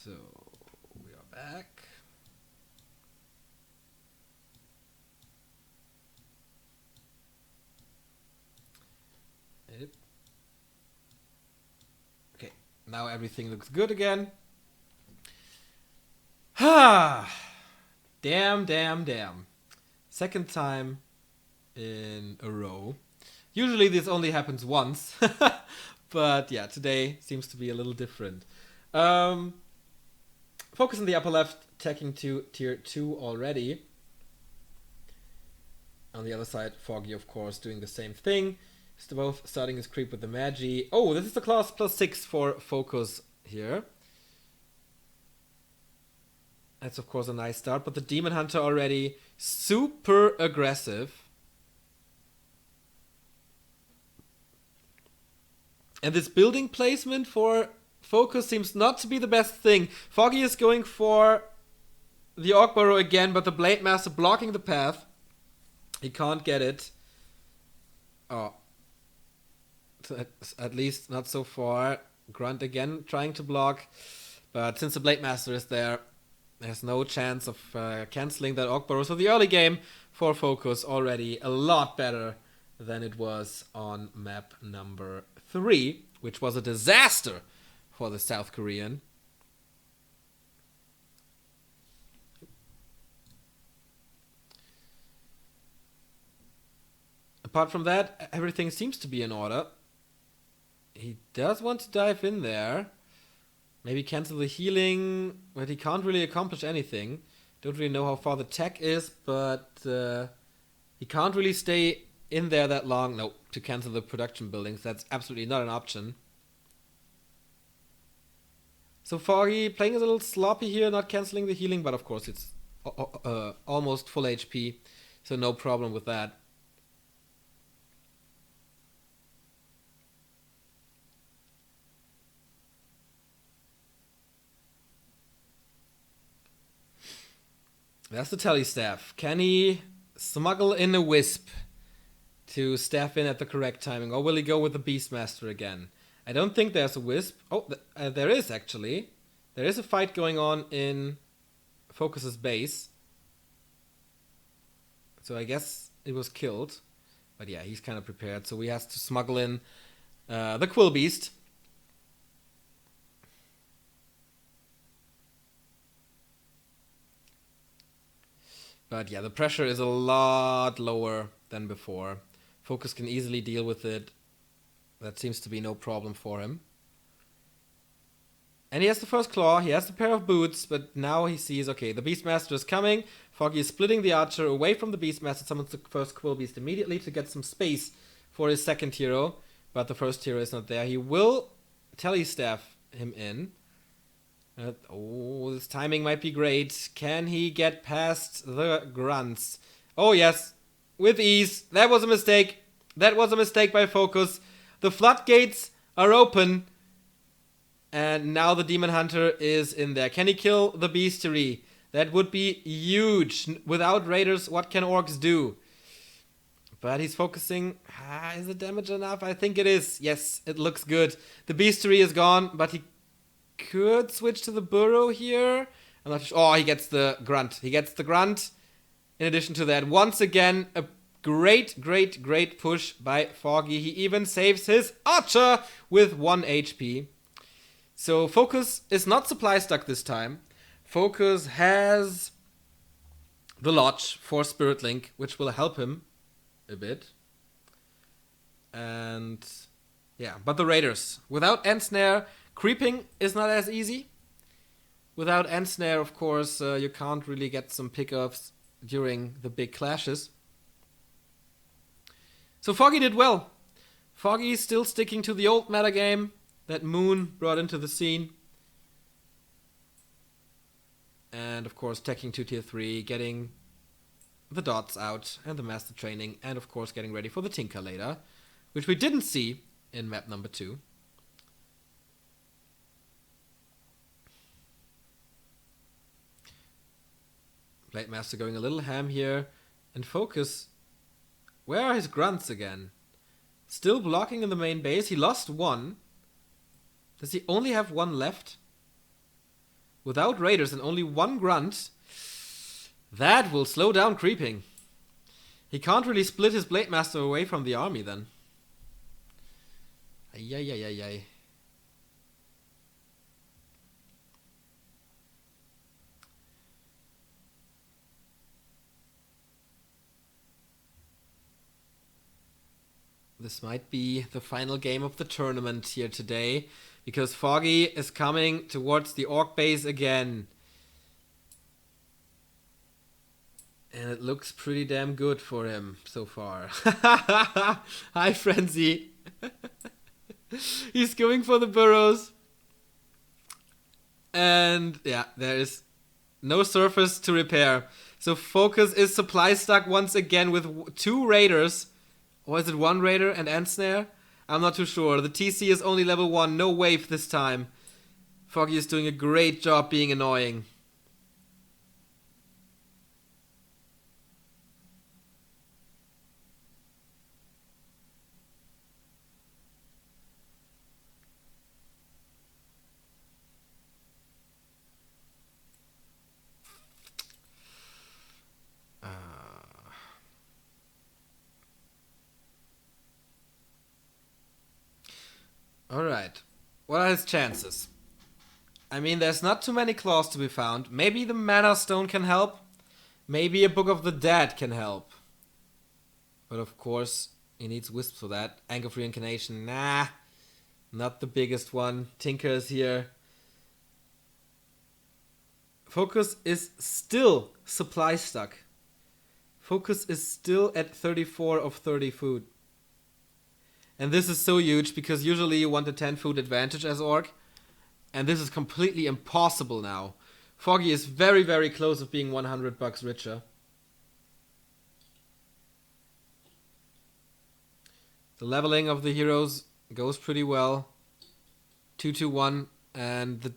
Speaker 1: So we are back. Yep. Okay, now everything looks good again. Ah, damn. Second time in a row. Usually this only happens once, but yeah, today seems to be a little different. FoCuS in the upper left, taking to tier 2 already. On the other side, Foggy, of course, doing the same thing. Still both starting his creep with the Magi. Oh, this is the class +6 for FoCuS here. That's, of course, a nice start, but the Demon Hunter already super aggressive. And this building placement for FoCuS seems not to be the best thing. Foggy is going for the Orc Burrow again, but the Blade Master blocking the path. He can't get it. Oh. At least not so far. Grunt again trying to block. But since the Blade Master is there, there's no chance of cancelling that Orc Burrow. So the early game for FoCuS already a lot better than it was on map number 3, which was a disaster for the South Korean. Apart from that, everything seems to be in order. He does want to dive in there. Maybe cancel the healing, but he can't really accomplish anything. Don't really know how far the tech is, but he can't really stay in there that long. No, to cancel the production buildings. That's absolutely not an option. So Foggy playing a little sloppy here, not cancelling the healing, but of course it's almost full HP, so no problem with that. That's the tele staff. Can he smuggle in a wisp to staff in at the correct timing, or will he go with the Beastmaster again? I don't think there's a wisp. Oh, there is actually. There is a fight going on in FoCuS's base. So I guess it was killed. But yeah, he's kind of prepared. So we have to smuggle in the Quill Beast. But yeah, the pressure is a lot lower than before. FoCuS can easily deal with it. That seems to be no problem for him. And he has the first claw, he has the pair of boots, but now he sees, okay, the Beastmaster is coming. Foggy is splitting the archer away from the Beastmaster, summons the first Quill Beast immediately to get some space for his second hero. But the first hero is not there. He will tele-staff him in. Oh, this timing might be great. Can he get past the grunts? Oh, yes. With ease. That was a mistake. That was a mistake by FoCuS. The floodgates are open. And now the Demon Hunter is in there. Can he kill the Beastery? That would be huge. Without Raiders, what can Orcs do? But he's focusing. Is the damage enough? I think it is. Yes, it looks good. The Beastery is gone, but he could switch to the Burrow here. I'm not sure. Oh, he gets the Grunt. He gets the Grunt. In addition to that, once again, a great push by Foggy. He even saves his Archer with 1 HP. So FoCuS is not supply stuck this time. FoCuS has the Lodge for Spirit Link, which will help him a bit. And yeah, but the Raiders. Without End Snare, creeping is not as easy. Without Ensnare, of course, you can't really get some pickups during the big clashes. So Foggy did well. Foggy still sticking to the old metagame that Moon brought into the scene. And of course teching to tier 3, getting the dots out and the master training, and of course getting ready for the Tinker later, which we didn't see in map number 2. Blade Master going a little ham here, and FoCuS. Where are his grunts again? Still blocking in the main base. He lost one. Does he only have one left? Without raiders and only one grunt, that will slow down creeping. He can't really split his Blade Master away from the army then. Ay. This might be the final game of the tournament here today, because Foggy is coming towards the Orc base again. And it looks pretty damn good for him so far. Hi, Frenzy. He's going for the burrows. And yeah, there is no surface to repair. So FoCuS is supply stuck once again with 2 raiders. Or is it 1 raider and Ensnare? I'm not too sure. The TC is only level 1, no wave this time. Foggy is doing a great job being annoying. Alright. What are his chances? I mean, there's not too many claws to be found. Maybe the Mana Stone can help. Maybe a Book of the Dead can help. But of course, he needs Wisps for that. Anchor of Reincarnation, nah. Not the biggest one. Tinker is here. FoCuS is still supply stuck. FoCuS is still at 34 of 30 food. And this is so huge because usually you want a 10 food advantage as Orc. And this is completely impossible now. Foggy is very, very close of being $100 richer. The leveling of the heroes goes pretty well. 2-2-1, and the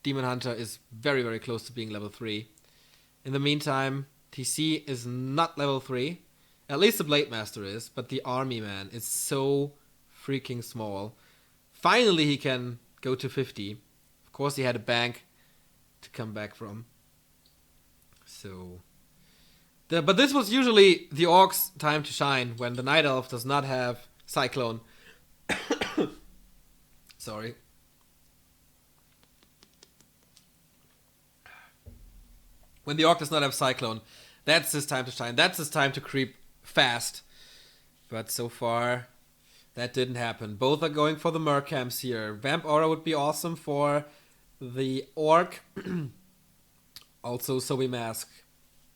Speaker 1: Demon Hunter is very, very close to being level 3. In the meantime, TC is not level 3. At least the Blade Master is, but the army, man, is so freaking small. Finally he can go to 50. Of course he had a bank to come back from. So... but this was usually the Orc's time to shine, when the Night Elf does not have Cyclone. Sorry. When the Orc does not have Cyclone, that's his time to shine. That's his time to creep fast. But so far, that didn't happen. Both are going for the Mercamps here. Vamp Aura would be awesome for the Orc. Also Sobi Mask,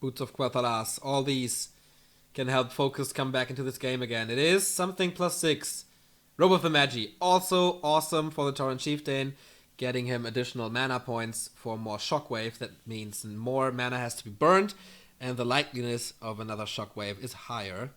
Speaker 1: Boots of Quathalas, all these can help FoCuS come back into this game again. It is something +6. Robe of the Magi, also awesome for the Tauren Chieftain, getting him additional mana points for more Shockwave. That means more mana has to be burned, and the likeliness of another Shockwave is higher.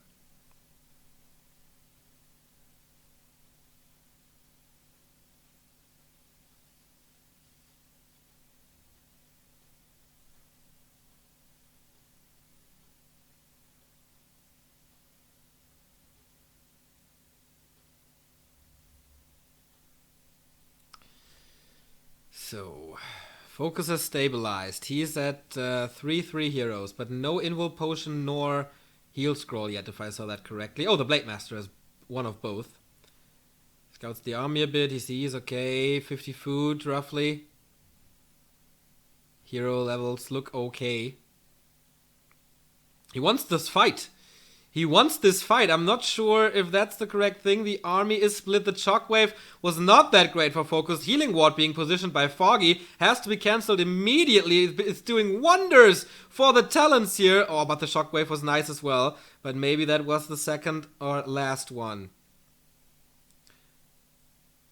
Speaker 1: So, FoCuS has stabilized. He's at 3-3 heroes, but no Invul Potion nor Heal Scroll yet, if I saw that correctly. Oh, the Blade Master has one of both. Scouts the army a bit. He sees, okay, 50 food, roughly. Hero levels look okay. He wants this fight. He wants this fight. I'm not sure if that's the correct thing. The army is split. The shockwave was not that great for FoCuS. Healing ward being positioned by Foggy has to be cancelled immediately. It's doing wonders for the talents here. Oh, but the shockwave was nice as well. But maybe that was the second or last one.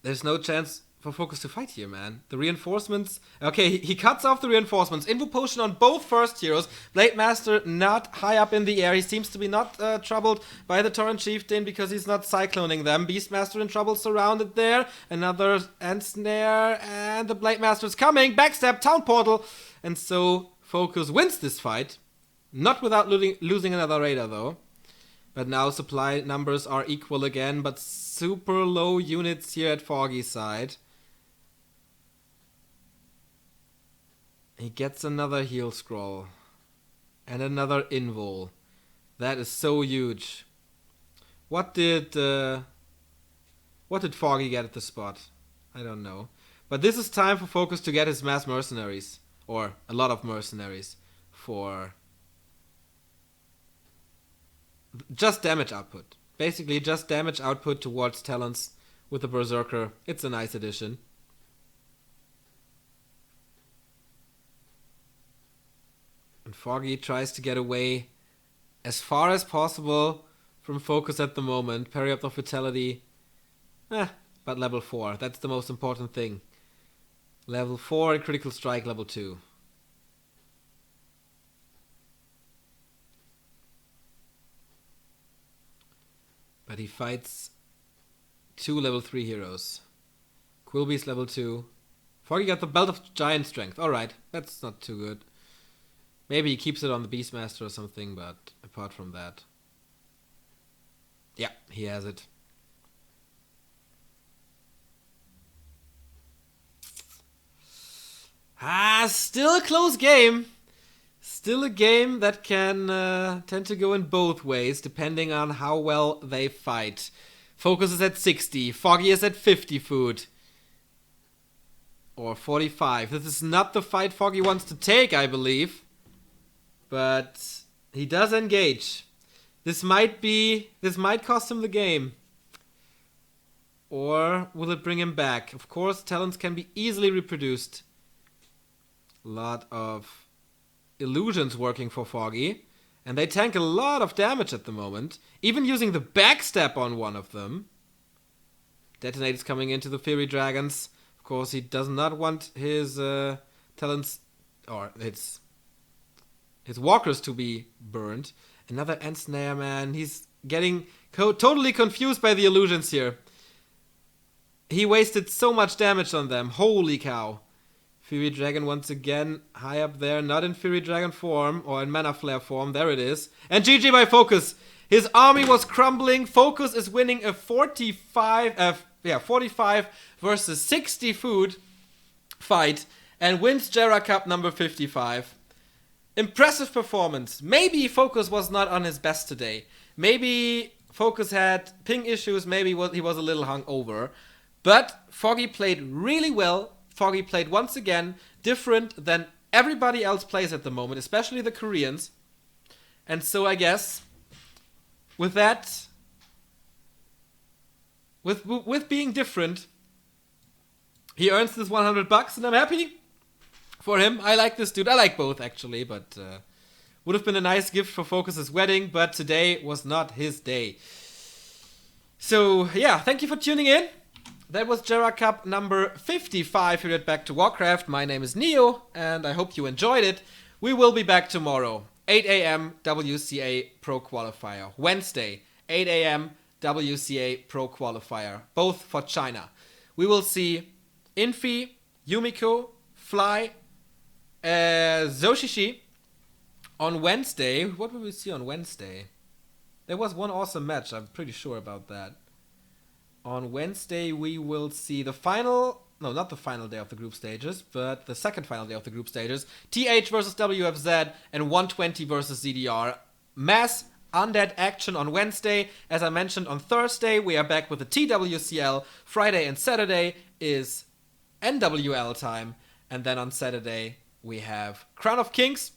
Speaker 1: There's no chance for FoCuS to fight here, man. The reinforcements... Okay, he cuts off the reinforcements. Invo potion on both first heroes. Blade Master not high up in the air. He seems to be not troubled by the Torrent Chieftain because he's not cycloning them. Beastmaster in trouble, surrounded there. Another end snare, and the Blade Master's coming. Backstab, Town Portal. And so FoCuS wins this fight. Not without losing another Raider, though. But now supply numbers are equal again, but super low units here at Foggy's side. He gets another heal scroll. And another invul. That is so huge. What did Foggy get at the spot? I don't know. But this is time for FoCuS to get his mass mercenaries. Or a lot of mercenaries. For just damage output. Basically just damage output towards talents with the Berserker. It's a nice addition. And Foggy tries to get away as far as possible from FoCuS at the moment. Period of Vitality. But level 4. That's the most important thing. Level 4 and Critical Strike level 2. But he fights 2 level 3 heroes. Quilby's level 2. Foggy got the Belt of Giant Strength. Alright, that's not too good. Maybe he keeps it on the Beastmaster or something, but apart from that... Yeah, he has it. Still a close game. Still a game that can tend to go in both ways, depending on how well they fight. FoCuS is at 60. Foggy is at 50 food. Or 45. This is not the fight Foggy wants to take, I believe. But he does engage. This might cost him the game. Or will it bring him back? Of course, talents can be easily reproduced. A lot of illusions working for Foggy. And they tank a lot of damage at the moment. Even using the backstab on one of them. Detonators coming into the Fury Dragons. Of course, he does not want his talents... Or his walkers to be burned. Another Ensnare, man. He's getting totally confused by the illusions here. He wasted so much damage on them. Holy cow. Fury Dragon once again high up there. Not in Fury Dragon form or in Mana Flare form. There it is. And GG by FoCuS. His army was crumbling. FoCuS is winning a 45 versus 60 food fight. And wins GERA Cup number 55. Impressive performance. Maybe FoCuS was not on his best today. Maybe FoCuS had ping issues. Maybe he was a little hungover. But Foggy played really well. Foggy played once again different than everybody else plays at the moment, especially the Koreans. And so I guess with that, with being different, he earns this $100 and I'm happy for him. I like this dude. I like both actually, but would have been a nice gift for FoCuS's wedding, but today was not his day. So yeah, thank you for tuning in. That was GERA Cup number 55 here at Back to Warcraft. My name is Neo, and I hope you enjoyed it. We will be back tomorrow, 8 a.m. WCA Pro Qualifier. Wednesday, 8 a.m. WCA Pro Qualifier, both for China. We will see Infi, Yumiko, Fly, Zoshishi on Wednesday. What will we see on Wednesday? There was one awesome match, I'm pretty sure about that. On Wednesday, we will see the final... No, not the final day of the group stages, but the second final day of the group stages. TH versus WFZ and 120 versus ZDR. Mass undead action on Wednesday. As I mentioned, on Thursday, we are back with the TWCL. Friday and Saturday is NWL time. And then on Saturday, we have Crown of Kings,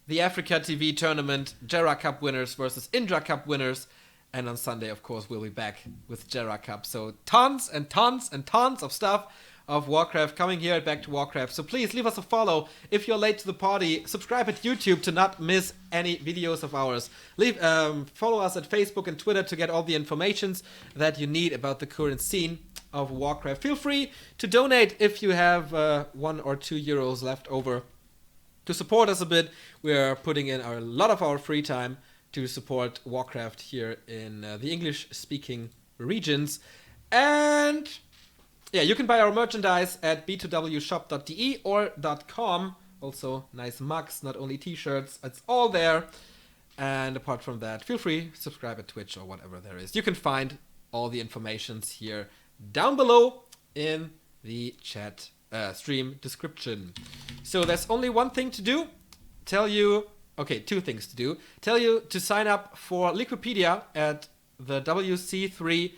Speaker 1: the Africa TV tournament, GERA Cup winners versus Indra Cup winners. And on Sunday, of course, we'll be back with GERA Cup. So tons and tons and tons of stuff of Warcraft coming here at Back to Warcraft. So please leave us a follow. If you're late to the party, subscribe at YouTube to not miss any videos of ours. Follow us at Facebook and Twitter to get all the informations that you need about the current scene of Warcraft. Feel free to donate if you have 1 or 2 euros left over to support us a bit. We're putting in a lot of our free time to support Warcraft here in the English-speaking regions. And yeah, you can buy our merchandise at b2wshop.de or .com. Also, nice mugs, not only t-shirts. It's all there. And apart from that, feel free to subscribe at Twitch or whatever there is. You can find all the informations here down below in the chat stream description. So there's only one thing to do. Two things to do. Tell you to sign up for Liquipedia at the WC3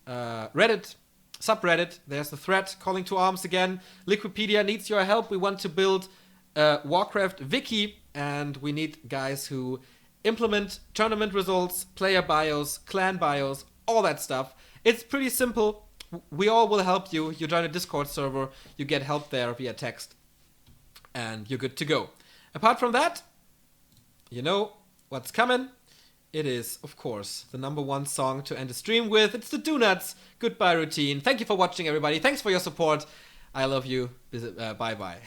Speaker 1: Reddit subreddit. There's the thread calling to arms again. Liquipedia needs your help. We want to build a Warcraft wiki, and we need guys who implement tournament results, player bios, clan bios, all that stuff. It's pretty simple. We all will help you. You join a Discord server, you get help there via text, and you're good to go. Apart from that, you know what's coming. It is, of course, the #1 song to end the stream with. It's the Donuts Goodbye Routine. Thank you for watching, everybody. Thanks for your support. I love you. Bye-bye.